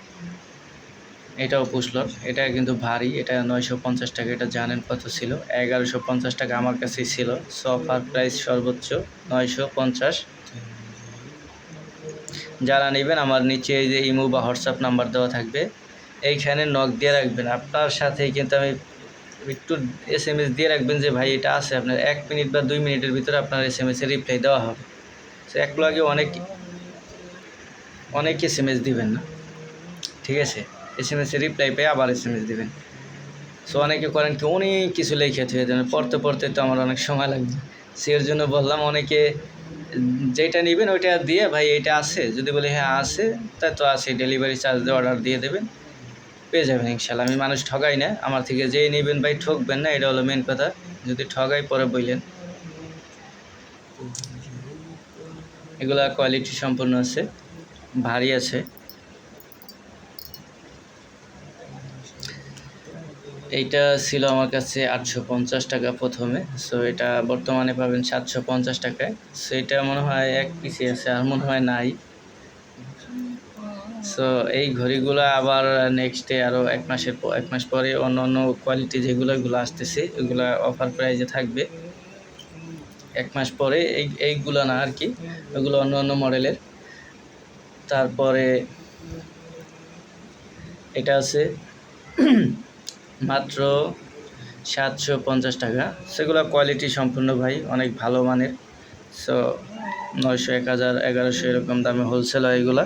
এটাও পুশ লক। এটা কিন্তু ভারী, এটা 950 টাকা। এটা জানেন কত ছিল? 1150 টাকা আমার কাছেই ছিল। সো অফার প্রাইস সর্বোচ্চ 950। যারা নেবেন আমার নিচে এই যে ইমো বা হোয়াটসঅ্যাপ নাম্বার দেওয়া থাকবে, এইখানে নক দিয়ে রাখবেন। আপনার সাথে কিন্তু আমি একটু SMS দিয়ে রাখবেন যে ভাই এটা আছে, আপনার 1 মিনিট বা 2 মিনিটের ভিতরে আপনার SMS-এর রিপ্লাই দেওয়া হবে। সো এক লগে অনেক SMS দিবেন না, ঠিক আছে? SMS-এর রিপ্লাই পেয়ে আবার SMS দিবেন। সো অনেকে করেন কি, অনেক কিছু লিখে থুয়ে দেবেন, পড়তে পড়তে তো আমার অনেক সময় লাগবে। সের জন্য বললাম অনেকে যেটা নেবেন ওইটা দিয়ে ভাই এটা আছে, যদি বলি হ্যাঁ আছে, তাই তো আছে, ডেলিভারি চার্জ দিয়ে অর্ডার দিয়ে দেবেন, পেয়ে যাবেন ইনশাল্লাহ। আমি মানুষ ঠগাই না, আমার থেকে যেই নেবেন ভাই ঠকবেন না, এটা হলো মেন কথা। যদি ঠগাই পরে বললেন। এগুলা কোয়ালিটি সম্পূর্ণ আছে, ভারী আছে। এইটা ছিল আমার কাছে 850 টাকা প্রথমে। সো এটা বর্তমানে পাবেন 750 টাকায়। সো এটা মনে হয় এক পিসি আছে, আর মনে হয় নাই। সো এই ঘড়িগুলো আবার নেক্সটে আরও 1 মাস পরে অন্য অন্য কোয়ালিটি যেগুলো এগুলো আসতেছে, এগুলো অফার প্রাইজে থাকবে 1 মাস পরে। এইগুলো না আর কি, ওগুলো অন্য অন্য মডেলের। তারপরে এটা আছে মাত্র 750 টাকা। সেগুলো কোয়ালিটি সম্পূর্ণ ভাই, অনেক ভালো মানের। সো 900, 1000, 1100 এরকম দামে হোলসেল হয় এগুলা।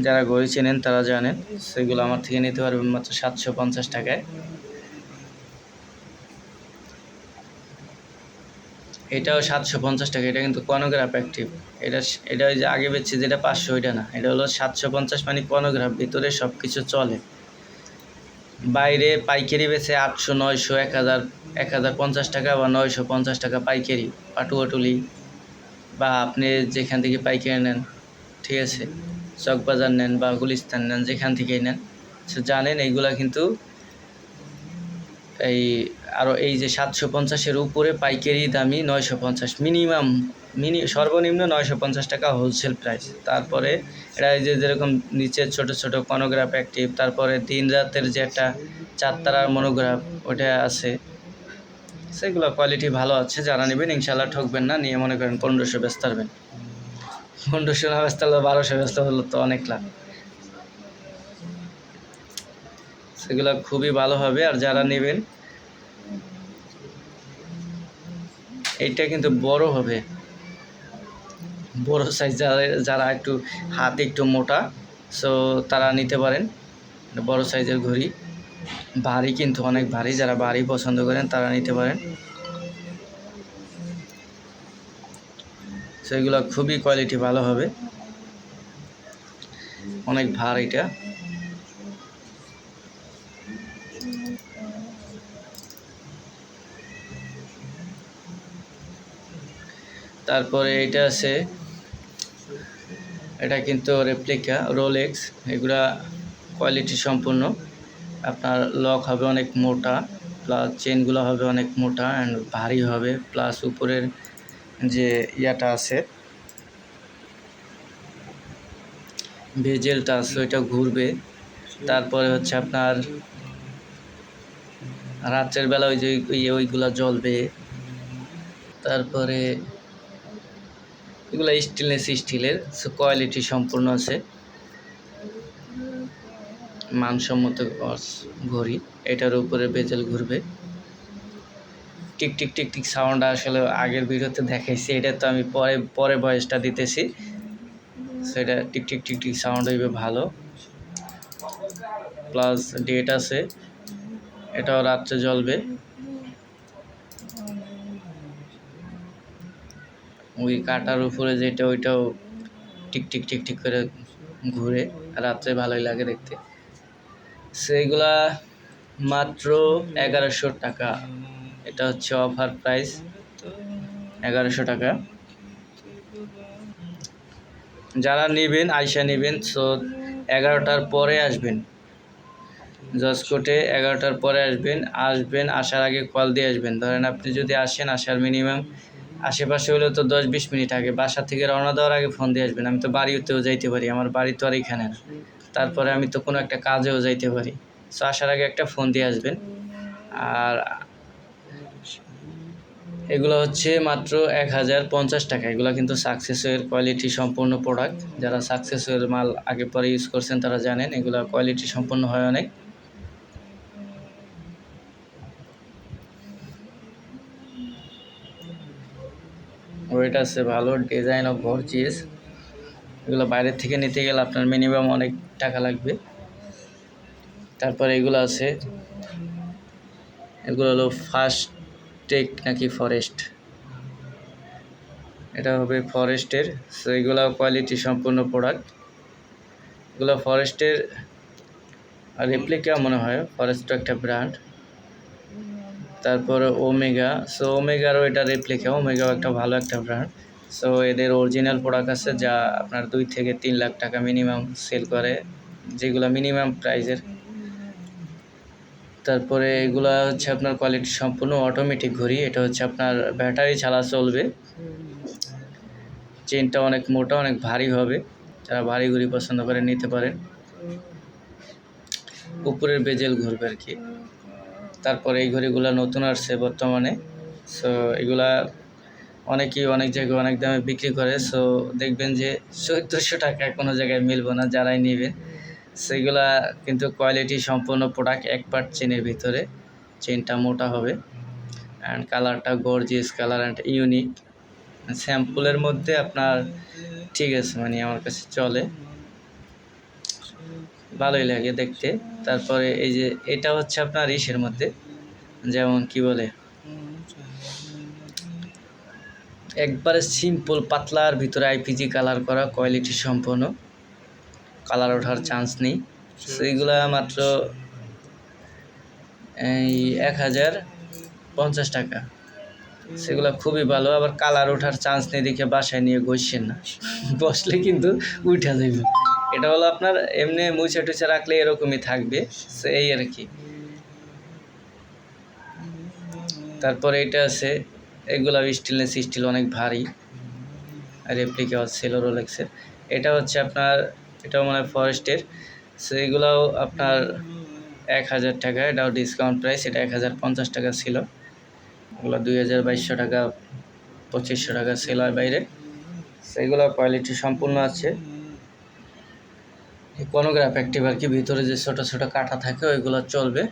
যারা ঘড়ি চেনেন তারা জানেন। সেগুলো আমার থেকে নিতে পারবেন মাত্র 750 টাকায়। এটাও 750 টাকা। এটা কিন্তু কনোগ্রাফ অ্যাক্টিভ। এটা ওই যে আগে বেচছি যেটা 500, ওইটা না। এটা হলো 750, মানে কনোগ্রাফ, ভিতরে সব কিছু চলে। বাইরে পাইকারি বেচে 800, 900, 1000, 1050 টাকা বা 950 টাকা পাইকারি, পাটুয়াটুলি বা আপনি যেখান থেকে পাইকারি নেন, ঠিক আছে, চকবাজার নেন বা গুলিস্তান নেন, যেখান থেকেই নেন। সো জানেন এইগুলা কিন্তু এই আরও এই যে 750-এর উপরে পাইকারি দামি 950, সর্বনিম্ন 950 টাকা হোলসেল প্রাইস। তারপরে এটা এই যে যেরকম নিচের ছোট ছোট কনোগ্রাফ অ্যাক্টিভ, তারপরে দিন রাতের যে একটা 4 তারার মনোগ্রাফ ওটা আছে। সেগুলো কোয়ালিটি ভালো আছে। যারা নেবেন ইনশাল্লাহ ঠকবেন না। নিয়ে মনে করেন 1500 ব্যস্ত পারবেন, 1500 না ব্যস্ত হলো 1200 ব্যস্ত হলো তো অনেক লাভ। সেগুলো খুবই ভালো হবে। আর যারা নেবেন, এইটা কিন্তু বড় হবে, বড় সাইজ। যারা একটু হাত একটু মোটা, সো তারা নিতে পারেন। বড় সাইজের ঘড়ি, ভারী কিন্তু অনেক ভারী। যারা ভারী পছন্দ করেন তারা নিতে পারেন। সেগুলো খুবই কোয়ালিটি ভালো হবে, অনেক ভার এটা। তারপরে এটা আছে, এটা কিন্তু রেপ্লিকা রোলেক্স। এগুলা কোয়ালিটি সম্পূর্ণ। আপনার লক হবে অনেক মোটা, প্লাস চেনগুলো হবে অনেক মোটা অ্যান্ড ভারী হবে। প্লাস উপরের যে ইয়াটা আছে, ভেজেলটা আছে, ওইটা ঘুরবে। তারপরে হচ্ছে আপনার রাত্রের বেলা ওই যে ওইগুলা জ্বলবে। তারপরে এগুলো স্টিলের, কোয়ালিটি সম্পূর্ণ আছে, মানসম্মত ঘড়ি। এটার উপরে বেজেল ঘুরবে, tick tick tick tick sound আসলে আগের ভিডিওতে দেখাইছি, এটা তো আমি পরে ভয়েসটা দিতেছি। সেটা tick tick tick tick sound হইবে ভালো। প্লাস ডেট আছে, এটাও রাত্রে জ্বলবে। ওই কাটার উপরে যেটা, ওইটাও টিক টিক টিক টিক করে ঘুরে, রাত্রে ভালোই লাগে দেখতে। সেইগুলা মাত্র 1100 টাকা। এটা হচ্ছে অফার প্রাইস 1100 টাকা। যারা নেবেন আইসা নেবেন। সো 11টার পরে আসবেন, জজকোর্টে 11টার পরে আসবেন। আসার আগে কল দিয়ে আসবেন। ধরেন আপনি যদি আসেন, আসার মিনিমাম আশেপাশে হলেও তো 10-20 মিনিট আগে, বাসা থেকে রওনা দেওয়ার আগে ফোন দিয়ে আসবেন। আমি তো বাড়িতেও যাইতে পারি, আমার বাড়ি তো আর এখানে না। তারপরে আমি তো কোনো একটা কাজেও যাইতে পারি। সো আসার আগে একটা ফোন দিয়ে আসবেন। আর এগুলো হচ্ছে মাত্র 1050 টাকা। এগুলো কিন্তু সাকসেসের কোয়ালিটি সম্পূর্ণ প্রোডাক্ট। যারা সাকসেসের মাল আগে পরে ইউজ করছেন তারা জানেন এগুলো কোয়ালিটি সম্পূর্ণ হয় অনেক। ওয়েট আছে ভালো, ডিজাইন অফ গর্জিয়াস। এগুলো বাইরের থেকে নিতে গেলে আপনার মিনিমাম অনেক টাকা লাগবে। তারপরে এগুলো আছে, এগুলো হলো ফার্স্ট টেক নাকি ফরেস্ট, এটা হবে ফরেস্টের। সো এগুলো কোয়ালিটি সম্পূর্ণ প্রোডাক্ট। এগুলো ফরেস্টের রেপ্লিকা মনে হয়, ফরেস্ট একটা ব্র্যান্ড। তারপরে ওমেগা, সো ওমেগারও এটা রেপ্লিকা, ওমেগাও একটা ভালো একটা ব্র্যান্ড। সো এদের অরিজিনাল প্রোডাক্ট আছে যা আপনার 2 থেকে 3 লাখ টাকা মিনিমাম সেল করে, যেগুলো মিনিমাম প্রাইজের। তারপরে এগুলা হচ্ছে আপনার কোয়ালিটি সম্পূর্ণ অটোমেটিক ঘড়ি। এটা হচ্ছে আপনার ব্যাটারি ছাড়া চলবে। চেনটা অনেক মোটা, অনেক ভারী হবে। যারা ভারী ঘড়ি পছন্দ করে নিতে পারেন। উপরের বেজেল ঘুরবে আর কি। তারপরে এই ঘড়িগুলো নতুন আসছে বর্তমানে। সো এগুলা অনেকেই অনেক জায়গায় অনেক দামে বিক্রি করে। সো দেখবেন যে 1400 টাকা কোনো জায়গায় মিলবো না যারাই নেবেন। সেগুলা কিন্তু কোয়ালিটি সম্পূর্ণ প্রোডাক্ট, 1 পার্ট চেনের ভিতরে। চেনটা মোটা হবে অ্যান্ড কালারটা গর্জিয়াস কালার অ্যান্ড ইউনিক। স্যাম্পলের মধ্যে আপনার ঠিক আছে, মানে আমার কাছে চলে, ভালোই লাগে দেখতে। তারপরে এই যে এটা হচ্ছে আপনার ইসের মধ্যে, যেমন কি বলে, একবারে সিম্পল পাতলার ভিতরে আইপিজি কালার করা, কোয়ালিটি সম্পন্ন, কালার ওঠার চান্স নেই। সেইগুলা মাত্র এই 1050 টাকা। সেগুলো খুবই ভালো, আবার কালার ওঠার চান্স নেই দেখে বাসায় নিয়ে ঘষছেন না, বসলে কিন্তু উঠা যাবে। এটা হলো আপনার এমনি মুছে টুছে রাখলে এরকমই থাকবে, এই আর কি। তারপরে এটা আছে, এগুলা স্টেনলেস স্টিল, অনেক ভারী, রেপ্লিকা ছিল রোলেক্সের। এটা হচ্ছে আপনার, এটাও মানে ফরেস্টের। সো এগুলাও আপনার 1000 টাকা। এটাও ডিসকাউন্ট প্রাইস, এটা 1050 টাকা ছিল। এগুলো 2200 টাকা 2500 টাকা সেল হয় বাইরে। সেগুলো কোয়ালিটি সম্পূর্ণ আছে। কোনোগ্রাফ অ্যাক্টিভ আর কি, ভিতরে যে ছোটো ছোটো কাটা থাকে ওইগুলো চলবে,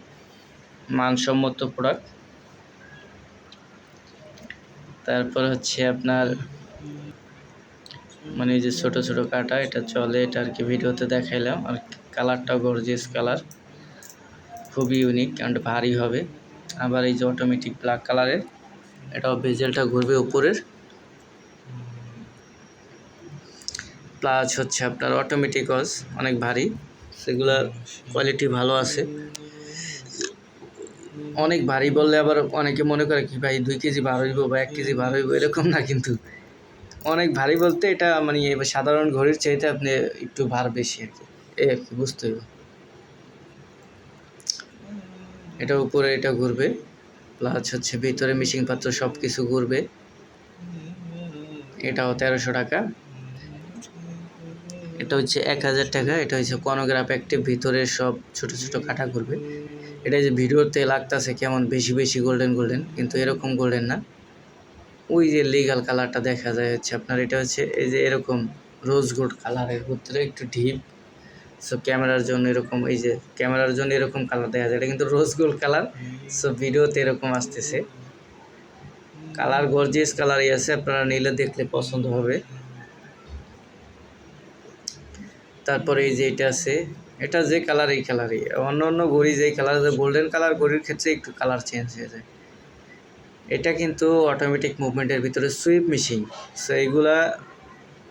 মানসম্মত প্রোডাক্ট। তারপর হচ্ছে আপনার মানে এই যে ছোটো ছোটো কাটা, এটা চলে, এটা আর কি ভিডিওতে দেখাইলাম। আর কালারটাও গর্জিয়াস কালার, খুবই ইউনিক অ্যান্ড ভারী হবে। আবার এই যে অটোমেটিক ব্ল্যাক কালারের, এটাও বেজেলটা ঘুরবে উপরের, প্লাস হচ্ছে আপনার অটোমেটিক ওয়াচ, অনেক ভারী। সেগুলার কোয়ালিটি ভালো আছে। অনেক ভারী বললে আবার অনেকে মনে করে কি ভাই 2 কেজি ভার হইব বা 1 কেজি ভার হইব, এরকম না কিন্তু। অনেক ভারী বলতে এটা মানে সাধারণ ঘড়ির চাইতে আপনি একটু ভার বেশি আর কি, এই আর কি বুঝতে হবে। এটা উপরে এটা ঘুরবে, প্লাস হচ্ছে ভিতরে মিশিং পাত্র সব কিছু ঘুরবে। এটাও 1300 টাকা। এটা হচ্ছে 1000 টাকা। এটা হচ্ছে কোনোগ্রাফ অ্যাক্টিভ, ভিতরের সব ছোটো ছোটো কাটা ঘুরবে। এটা যে ভিডিওতে লাগতেছে কেমন বেশি বেশি গোল্ডেন গোল্ডেন, কিন্তু এরকম গোল্ডেন না। ওই যে লিগাল কালারটা দেখা যায় হচ্ছে আপনার, এটা হচ্ছে এই যে এরকম রোজ গোল্ড কালারের ভিতরে একটু ডিপ। সো ক্যামেরার জন্য এরকম, এই যে ক্যামেরার জন্য এরকম কালার দেখা যায়, এটা কিন্তু রোজ গোল্ড কালার। সো ভিডিওতে এরকম আসতেছে, কালার গর্জিয়াস কালারই আছে, আপনারা নিলে দেখলে পছন্দ হবে। তারপরে এই যে এটা আছে, এটা যে কালার এই কালারই। অন্য অন্য ঘড়ি যেই কালার, গোল্ডেন কালার ঘড়ির ক্ষেত্রে একটু কালার চেঞ্জ হয়ে যায়। এটা কিন্তু অটোমেটিক মুভমেন্টের ভিতরে সুইপ মেশিন। সো এইগুলা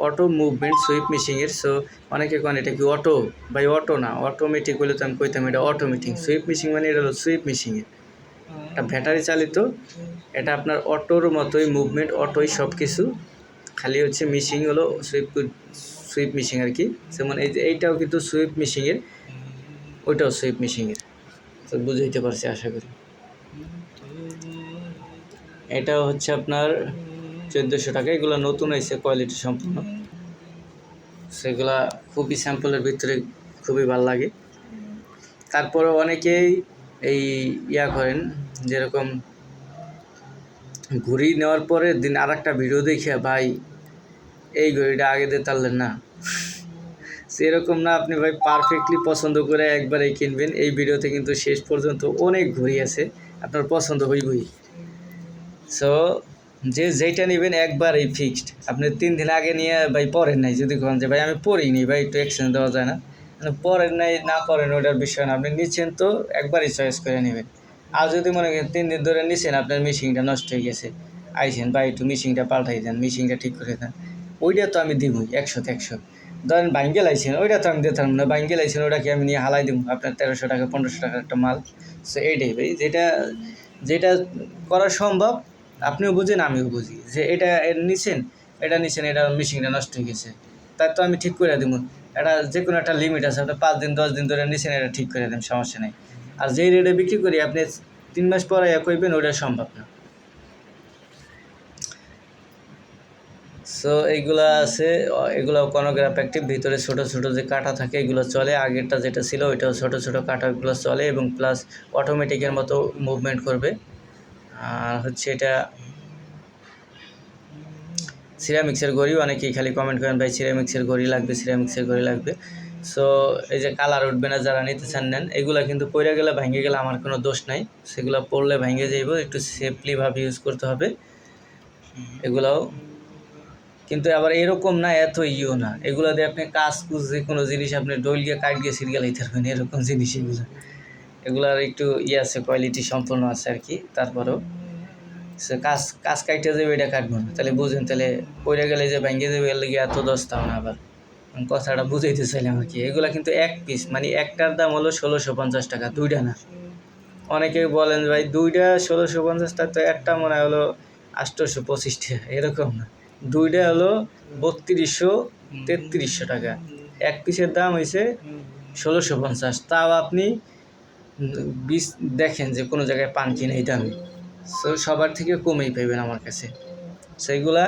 অটো মুভমেন্ট সুইপ মেশিনের। সো অনেকে কেন এটা কি অটো, ভাই অটো না, অটোমেটিক হলে তো আমি কইতাম এটা অটোমেটিক। সুইপ মেশিন মানে এটা হলো সুইপ মেশিনের, এটা ব্যাটারি চালিত, এটা আপনার অটোর মতোই মুভমেন্ট, অটোই সব কিছু, খালি হচ্ছে মেশিন হলো সুইপ মেশিন আর কি। যেমন এই যে এইটাও কিন্তু সুইপ মেশিনের, ওইটাও সুইপ মেশিনের। তো বুঝাইতে পারছি আশা করি। এটাও হচ্ছে আপনার 1400 টাকা। এগুলো নতুন হয়েছে, কোয়ালিটি সম্পূর্ণ, সেগুলা খুবই স্যাম্পলের ভিতরে খুবই ভালো লাগে। তারপরে অনেকেই এই করেন, যেরকম ঘড়ি নেওয়ার পরে দিন আর একটা ভিডিও দেখে ভাই এই ঘড়িটা আগে দিয়ে তারলেন না, সেরকম না। আপনি ভাই পারফেক্টলি পছন্দ করে একবারেই কিনবেন। এই ভিডিওতে কিন্তু শেষ পর্যন্ত অনেক ঘড়ি আছে, আপনার পছন্দ হইবই। সো যেইটা নেবেন একবারই ফিক্সড। আপনি 3 দিন আগে নিয়ে ভাই পরেন নাই, যদি করেন যে ভাই আমি পরিনি ভাই, একটু এক্সচেঞ্জ দেওয়া যায় না, পরেন নাই না করেন ওইটার বিষয় না, আপনি নিচ্ছেন তো একবারই চয়েস করে নেবেন। আর যদি মনে করেন 3 দিন ধরে নিচ্ছেন, আপনার মেশিনটা নষ্ট হয়ে গেছে, আইসেন ভাই একটু মেশিনটা পাল্টাই দেন, মেশিনটা ঠিক করে দেন, ওইটা তো আমি দিবই 100তে 100। ধরেন ভাঙ্গে লাইছেন, ওইটা তো আমি দিতাম না, ভাঙ্গে লাইছেন ওটা কি আমি নিয়ে হালাই দিব আপনার 1300 টাকা 1500 টাকার একটা মাল। সো এইটাই ভাই, যেটা যেটা করা সম্ভব আপনিও বুঝেন আমিও বুঝি, যে এটা নিছেন, এটা মেশিনটা নষ্ট হয়ে গেছে, তাই তো আমি ঠিক করে দেবো। এটা যে কোনো একটা লিমিট আছে, আপনি 5 দিন 10 দিন ধরে নিছেন, এটা ঠিক করে দেন, সমস্যা নেই। আর যেই রেটে বিক্রি করি আপনি 3 মাস পরে কইবেন, ওইটা সম্ভব না। সো এইগুলা আছে, এগুলো কনোগ্রাফ অ্যাক্টিভ, ভিতরে ছোট ছোট যে কাঁটা থাকে এগুলো চলে, আগেরটা যেটা ছিল ওইটাও ছোট ছোট কাঁটাগুলো চলে, এবং প্লাস অটোমেটিকের মতো মুভমেন্ট করবে। আর হচ্ছে এটা সিরামিক্সের ঘড়ি, অনেকেই খালি কমেন্ট করেন ভাই সিরামিক্সের ঘড়ি লাগবে, সিরামিক্সের ঘড়ি লাগবে। সো এই যে কালার উঠবে না, যারা নিতে চান নেন। এগুলো কিন্তু পড়ে গেলে ভেঙে গেলে আমার কোনো দোষ নাই, সেগুলো পড়লে ভেঙে যাইব, একটু সেফলিভাবে ইউজ করতে হবে এগুলাও। কিন্তু আবার এরকম না, এত ইও না, এগুলো দিয়ে আপনি কাজ কুজ যে কোনো জিনিস আপনি ডইল গিয়ে কাট গিয়ে সিরিয়াল হইতে পারবেন, এরকম জিনিস এগুলার একটু আছে, কোয়ালিটি সম্পূর্ণ আছে আর কি। তারপরেও সে কাজ কাটতে যাবে, এটা কাটবো না, তাহলে বুঝেন, তাহলে পড়ে গেলে যে ভেঙে যাবে, এর লেগে এত দস্তাও না। আবার কথাটা বুঝাইতে চাইলাম আর কি। এগুলা কিন্তু এক পিস, মানে একটার দাম হলো 1650 টাকা, দুইটা না। অনেকে বলেন ভাই দুইটা 1650 টাকা, তো একটা মনে হলো 825 টাকা, এরকম না, দুইটা হলো 3200-3300 টাকা। এক পিসের দাম হয়েছে 1650, তাও আপনি দেখেন যে কোনো জায়গায় পান কিনা এই দামে। সো সবার থেকে কমেই পাইবেন আমার কাছে। সেইগুলা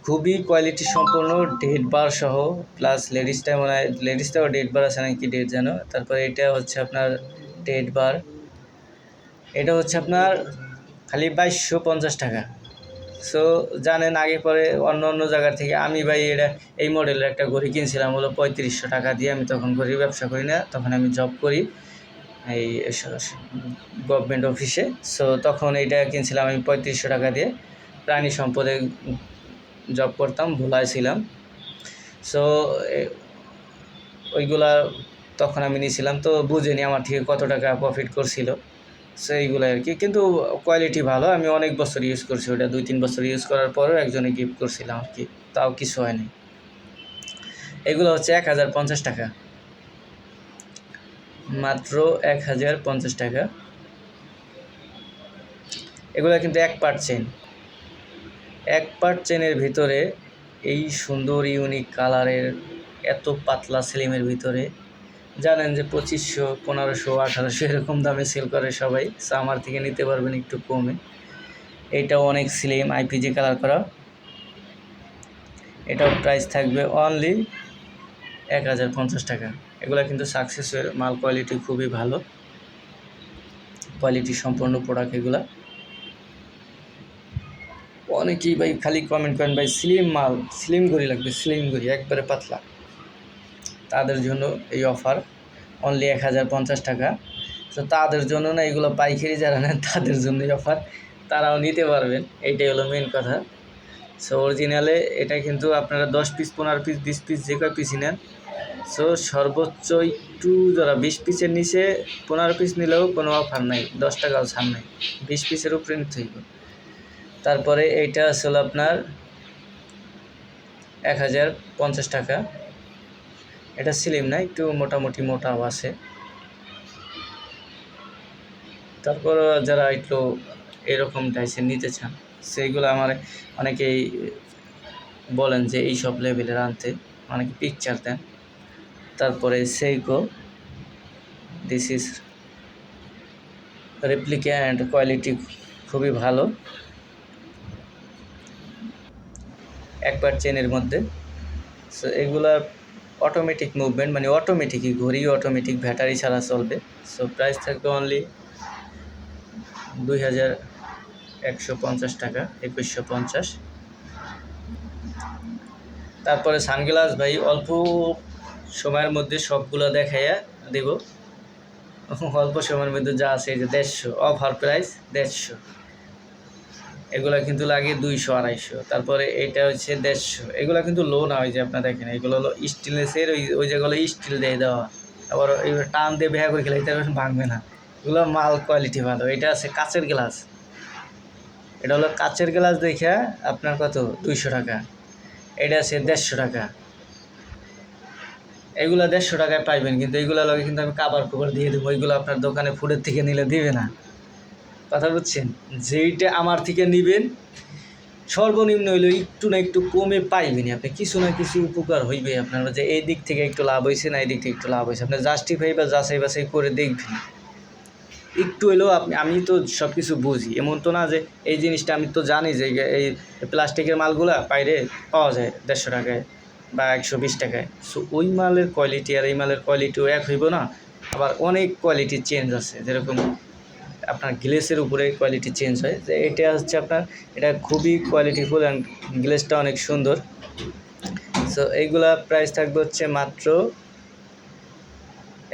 খুবই কোয়ালিটি সম্পন্ন, ডেট বার সহ, প্লাস লেডিসটা মনে হয় লেডিসটাও ডেট বার আছে নাকি, ডেট যেন। তারপরে এটা হচ্ছে আপনার ডেট বার, এটা হচ্ছে আপনার খালি 2250 টাকা। সো জানেন, আগে পরে অন্য অন্য জায়গা থেকে আমি ভাই এই মডেলের একটা ঘড়ি কিনছিলাম হলো 3500 টাকা দিয়ে। আমি তখন ঘড়ির ব্যবসা করি না, তখন আমি জব করি এই গভর্নমেন্ট অফিসে। সো তখন এইটা কিনছিলাম আমি 3500 টাকা দিয়ে, প্রাণী সম্পদে জব করতাম, ভোলায় ছিলাম। সো ওইগুলা তখন আমি নিয়েছিলাম, তো বুঝিনি আমার থেকে কত টাকা প্রফিট করছিল। সো এইগুলো আর কি, কিন্তু কোয়ালিটি ভালো, আমি অনেক বছর ইউজ করছি ওটা, 2-3 বছর ইউজ করার পরেও একজনে গিফট করছিলাম আর কি, তাও কিছু হয়নি। এগুলো হচ্ছে 1050 টাকা, মাত্র 1050 টাকা। এগুলো কিন্তু এক পার্ট চেনের ভিতরে এই সুন্দর ইউনিক কালারের, এত পাতলা স্লিমের ভিতরে, জানেন যে 2500, 1500, 1800 এরকম দামে সেল করে সবাই। সো আমার থেকে নিতে পারবেন একটু কমে। এইটাও অনেক স্লিম, আইপিজি কালার করা, এটাও প্রাইস থাকবে অনলি 1050 টাকা। এগুলো কিন্তু সাকসেসের মাল, কোয়ালিটি খুবই ভালো, কোয়ালিটি সম্পন্ন প্রোডাক্ট এগুলা। অনেকেই ভাই খালি কমেন্ট করেন ভাই স্লিম মাল, স্লিম ঘড়ি লাগবে, স্লিম ঘড়ি একবারে পাতলা, তাদের জন্য এই অফার অনলি 1050 টাকা। তো তাদের জন্য না, এগুলো পাইকারি যারা নেন তাদের জন্যই অফার, তারাও নিতে পারবেন, এইটাই হলো মেন কথা। সো অরিজিনালে এটা কিন্তু আপনারা 10 পিস 15 পিস 20 পিস যে কয় পিসই নেন, সো সর্বোচ্চ একটু যারা 20 পিসের নিচে 15 পিস নিলেও কোনো অফার নাই, 10 টাকাও ছাড় নাই, 20 পিসের উপরে নিতে হইব। তারপরে এইটা আসলে আপনার 1050 টাকা। এটা স্লিম না, একটু মোটামুটি মোটাও আছে। তারপর যারা একটু এরকম টাইসের নিতে চান সেইগুলো আমার অনেকেই বলেন যে এই সব লেভেলের আনতে, অনেকে পিকচার দেন। তারপরে Seiko, this is replica and quality খুবই ভালো, একবার চেনের মধ্যে। সো এগুলা অটোমেটিক মুভমেন্ট, মানে অটোমেটিকই, ঘড়ি অটোমেটিক, ব্যাটারি ছাড়া চলবে। সো প্রাইস থাকবে অনলি 2150 টাকা, 2150। তারপরে সানগ্লাস ভাই অল্প সময়ের মধ্যে সবগুলো দেখাইয়া দেব। অল্প সময়ের মধ্যে যা আছে, এই যে 150 অফার প্রাইস 150। এগুলা কিন্তু লাগে 200-250। তারপরে এটা হচ্ছে 150। এগুলা কিন্তু লো না, ওই যে আপনার দেখেন এগুলো হলো স্টিলের, ওই যেগুলো স্টিল দিয়ে দেওয়া, আবার এই টান দিয়ে বেহা করে খেলে এটা ভাঙবে না। এগুলো মাল কোয়ালিটি ভালো। এটা আছে কাচের গ্লাস, এটা হলো কাচের গ্লাস দেখে আপনার কত 200 টাকা। এটা আছে 150 টাকা। এগুলো 150 টাকায় পাইবেন, কিন্তু এইগুলো লাগে কিন্তু আমি কাবার দিয়ে দেবো। ওইগুলো আপনার দোকানে ফুডের থেকে নিলে দিবে না, কথা বুঝছেন। যেইটা আমার থেকে নেবেন সর্বনিম্ন হইলে একটু না একটু কমে পাইবেন আপনি, কিছু না কিছু উপকার হইবে আপনার, যে এই দিক থেকে একটু লাভ হয়েছে না এই দিক থেকে একটু লাভ হয়েছে, আপনি জাস্টিফাই বা যাচাই বাছাই করে দেখবেন একটু হলেও। আমি তো সব কিছু বুঝি, এমন তো না যে এই জিনিসটা আমি তো জানি যে এই প্লাস্টিকের মালগুলা বাইরে পাওয়া যায় 150 টাকায় বা 120 টাকায়। সো ওই মালের কোয়ালিটি আর এই মালের কোয়ালিটিও এক হইব না। আবার অনেক কোয়ালিটি চেঞ্জ আছে, যেরকম আপনার গ্লেসের উপরে কোয়ালিটি চেঞ্জ হয়। যে এটা হচ্ছে আপনার, এটা খুবই কোয়ালিটিফুল অ্যান্ড গ্লেসটা অনেক সুন্দর। সো এইগুলা প্রাইস থাকবে হচ্ছে মাত্র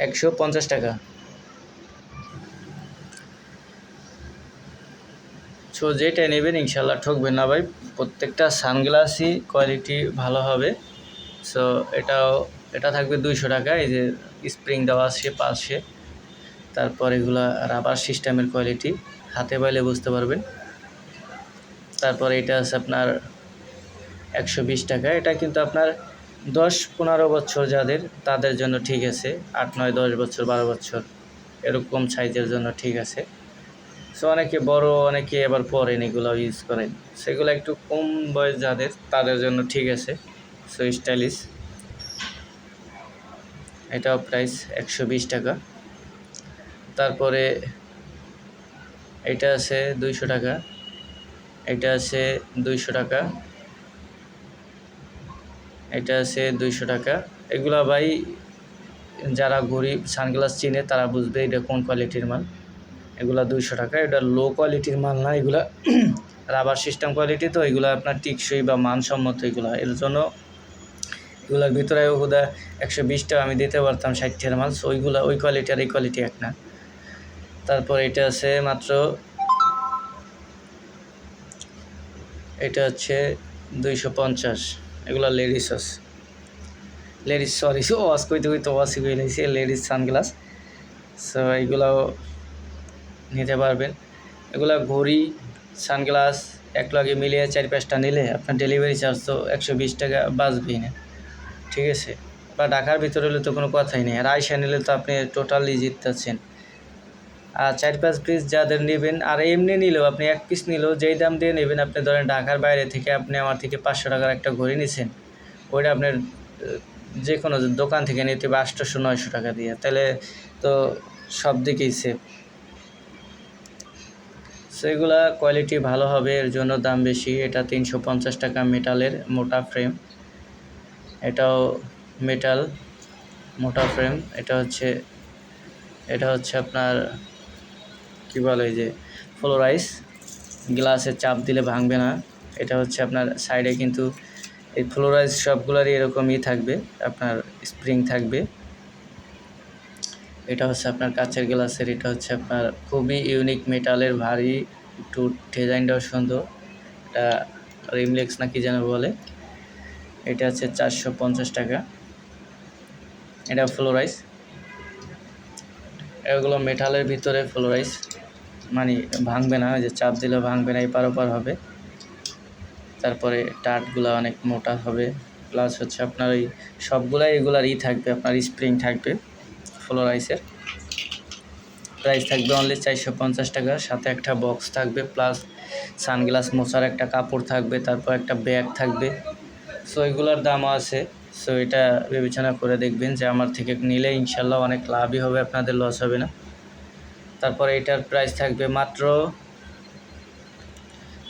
150 টাকা। সো যেটা নেবেন ইনশাল্লাহ ঠকবেন না ভাই, প্রত্যেকটা সানগ্লাসই কোয়ালিটি ভালো হবে। সো এটা থাকবে 200 টাকা। এই যে স্প্রিং দেওয়া আছে পাশে, তারপর এগুলা রাবার সিস্টেমের কোয়ালিটি, হাতে পাইলে বুঝতে পারবেন। তারপর এটা আছে আপনার 120 টাকা। এটা কিন্তু আপনার 10-15 বছর যাদের, তাদের জন্য ঠিক আছে। 8-9-10 বছর 12 বছর এরকম সাইজের জন্য ঠিক আছে। সো অনেকে বড়, অনেকে আবার পরেন এগুলো ইউজ করেন, সেগুলো একটু কম বয়স যাদের, তাদের জন্য ঠিক আছে। সো স্টাইলিশ, এটাও প্রাইস 120 টাকা। তারপরে এটা আছে 200 টাকা, এটা আছে 200 টাকা, এটা আছে 200 টাকা। এগুলা ভাই যারা গরিব সানগ্লাস চিনে তারা বুঝবে এটা কোন কোয়ালিটির মাল। এগুলা 200 টাকা। এটা লো কোয়ালিটির মাল না, এগুলা রাবার সিস্টেম কোয়ালিটি, তো এগুলো আপনার টিকসই বা মানসম্মত এগুলো। এর জন্য এগুলোর ভিতরে হুদা 120 টাকা আমি দিতে পারতাম 60 টাকার মাল। সো ওইগুলো ওই কোয়ালিটি আর এই কোয়ালিটি এক না। তারপর এটা আছে মাত্র, এটা হচ্ছে 250। এগুলো লেডিস আছে, লেডিস, সরি ওয়াশ করতে ওয়াশই করে নিয়েছি, লেডিস সানগ্লাস। সো এইগুলাও নিতে পারবেন। এগুলা ঘড়ি, সানগ্লাস এক লগে মিলিয়ে 4-5টা নিলে আপনার ডেলিভারি চার্জ তো 120 টাকা বাঁচবেই না, ঠিক আছে। বা ঢাকার ভিতরে হলে তো কোনো কথাই নেই, আর আইসা নিলে তো আপনি টোটালি জিততেছেন। আর 4-5 পিস যাদের নেবেন, আর এমনি নিলেও আপনি 1 পিস নিলেও যেই দাম দিয়ে নেবেন, আপনি ধরেন ঢাকার বাইরে থেকে আপনি আমার থেকে 500 টাকার একটা ঘড়ি নিছেন, ওইটা আপনার যে কোনো দোকান থেকে নিতে হবে 800-900 টাকা দিয়ে, তাহলে তো সব দিকেই সেফ। সেগুলা কোয়ালিটি ভালো হবে, এর জন্য দাম বেশি। এটা 350 টাকা, মেটালের মোটা ফ্রেম, এটাও মেটাল মোটা ফ্রেম। এটা হচ্ছে আপনার কী বলে, এই যে ফ্লোরাইস, গ্লাসে চাপ দিলে ভাঙবে না। এটা হচ্ছে আপনার সাইডে কিন্তু এই ফ্লোরাইস সবগুলোরই এরকমই থাকবে, আপনার স্প্রিং থাকবে। এটা হচ্ছে আপনার কাচের গ্লাসের, এটা হচ্ছে আপনার খুবই ইউনিক মেটালের, ভারী, একটু ডিজাইনটাও সুন্দর। এটা রিমলেক্স না কি যেন বলে। এটা হচ্ছে 450 টাকা। এটা ফ্লোরাইস, এগুলো মেটালের ভিতরে ফ্লোরাইস, মানে ভাঙবে না, ওই যে চাপ দিলে ভাঙবে না, এপার ওপার হবে। তারপরে টাটগুলো অনেক মোটা হবে, প্লাস হচ্ছে আপনার ওই সবগুলাই এগুলারই থাকবে, আপনার স্প্রিং থাকবে ফ্লোরাইসের। প্রাইস থাকবে অনলি 450 টাকা, সাথে একটা বক্স থাকবে, প্লাস সানগ্লাস মোছার একটা কাপড় থাকবে, তারপর একটা ব্যাগ থাকবে। সো এগুলোর দামও আছে। সো এটা বিবেচনা করে দেখবেন যে আমার থেকে নিলে ইনশাল্লাহ অনেক লাভই হবে, আপনাদের লস হবে না। তারপরে এটার প্রাইস থাকবে মাত্র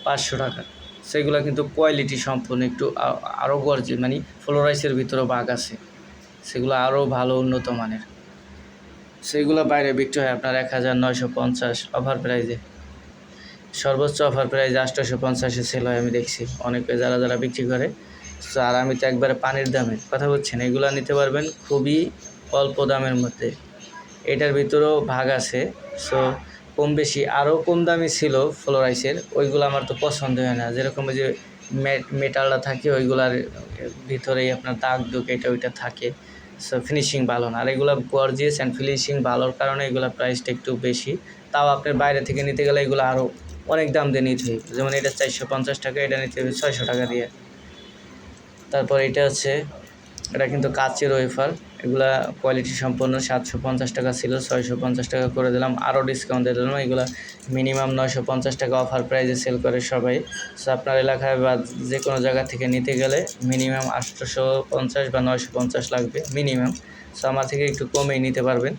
500 টাকা। সেগুলো কিন্তু কোয়ালিটি সম্পূর্ণ একটু আরও গর্জি, মানে ফ্লোরাইসের ভিতরেও বাঘ আছে, সেগুলো আরও ভালো উন্নত মানের। সেগুলো বাইরে বিক্রি হয় আপনার 1950 অফার প্রাইজে, সর্বোচ্চ অফার প্রাইজ 850-এ সেল হয়, আমি দেখছি অনেকে যারা বিক্রি করে। সো আর আমি তো একবারে পানির দামের কথা বলছেন, এগুলো নিতে পারবেন খুবই অল্প দামের মধ্যে। এটার ভিতরেও ভাগ আছে। সো কম বেশি আরও কম দামি ছিল ফ্লোরাইসের, ওইগুলো আমার তো পছন্দ হয় না। যেরকম ওই যে মেটালটা থাকে ওইগুলার ভিতরেই আপনার দাগ দুগ এটা ওইটা থাকে, সো ফিনিশিং ভালো না। আর এগুলো গর্জিয়াস অ্যান্ড ফিনিশিং ভালোর কারণে এগুলো প্রাইসটা একটু বেশি। তাও আপনার বাইরে থেকে নিতে গেলে এগুলো আরও অনেক দাম দিয়ে নিতে হবে। যেমন এটা 450 টাকা, এটা নিতে হবে 600 টাকা দিয়ে। তারপর এটা হচ্ছে, এটা কিন্তু কাচের ওয়েফার, এগুলা কোয়ালিটি সম্পন্ন। 750 টাকা ছিল, 650 টাকা করে দিলাম, আরও ডিসকাউন্ট দিয়ে দিলাম। এগুলো মিনিমাম 950 টাকা অফার প্রাইজে সেল করে সবাই। সো আপনার এলাকায় বা যে কোনো জায়গা থেকে নিতে গেলে মিনিমাম 850 বা 950 লাগবে মিনিমাম। সো আমার থেকে একটু কমেই নিতে পারবেন।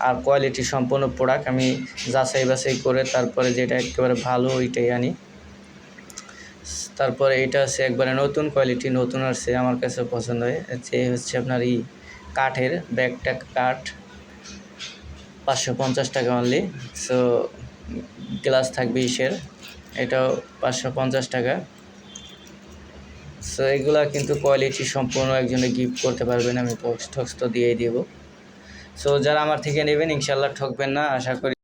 আর কোয়ালিটি সম্পন্ন প্রোডাক্ট আমি যাচাই বাছাই করে তারপরে যেটা একেবারে ভালো ওইটাই আনি। তারপরে এটা হচ্ছে একবারে নতুন কোয়ালিটি, নতুন আসছে, আমার কাছে পছন্দ হয়। যে হচ্ছে আপনার কাঠের ব্যাগটা, কাঠ 550 টাকা অনলি। সো গ্লাস থাকবে ইসের, এটাও 550 টাকা। সো এগুলা কিন্তু কোয়ালিটি সম্পূর্ণ, একজনে গিফট করতে পারবেন, আমি বক্স টক্স তো দিয়েই দেবো। সো যারা আমার থেকে নেবেন ইনশাল্লাহ ঠকবেন না, আশা করি।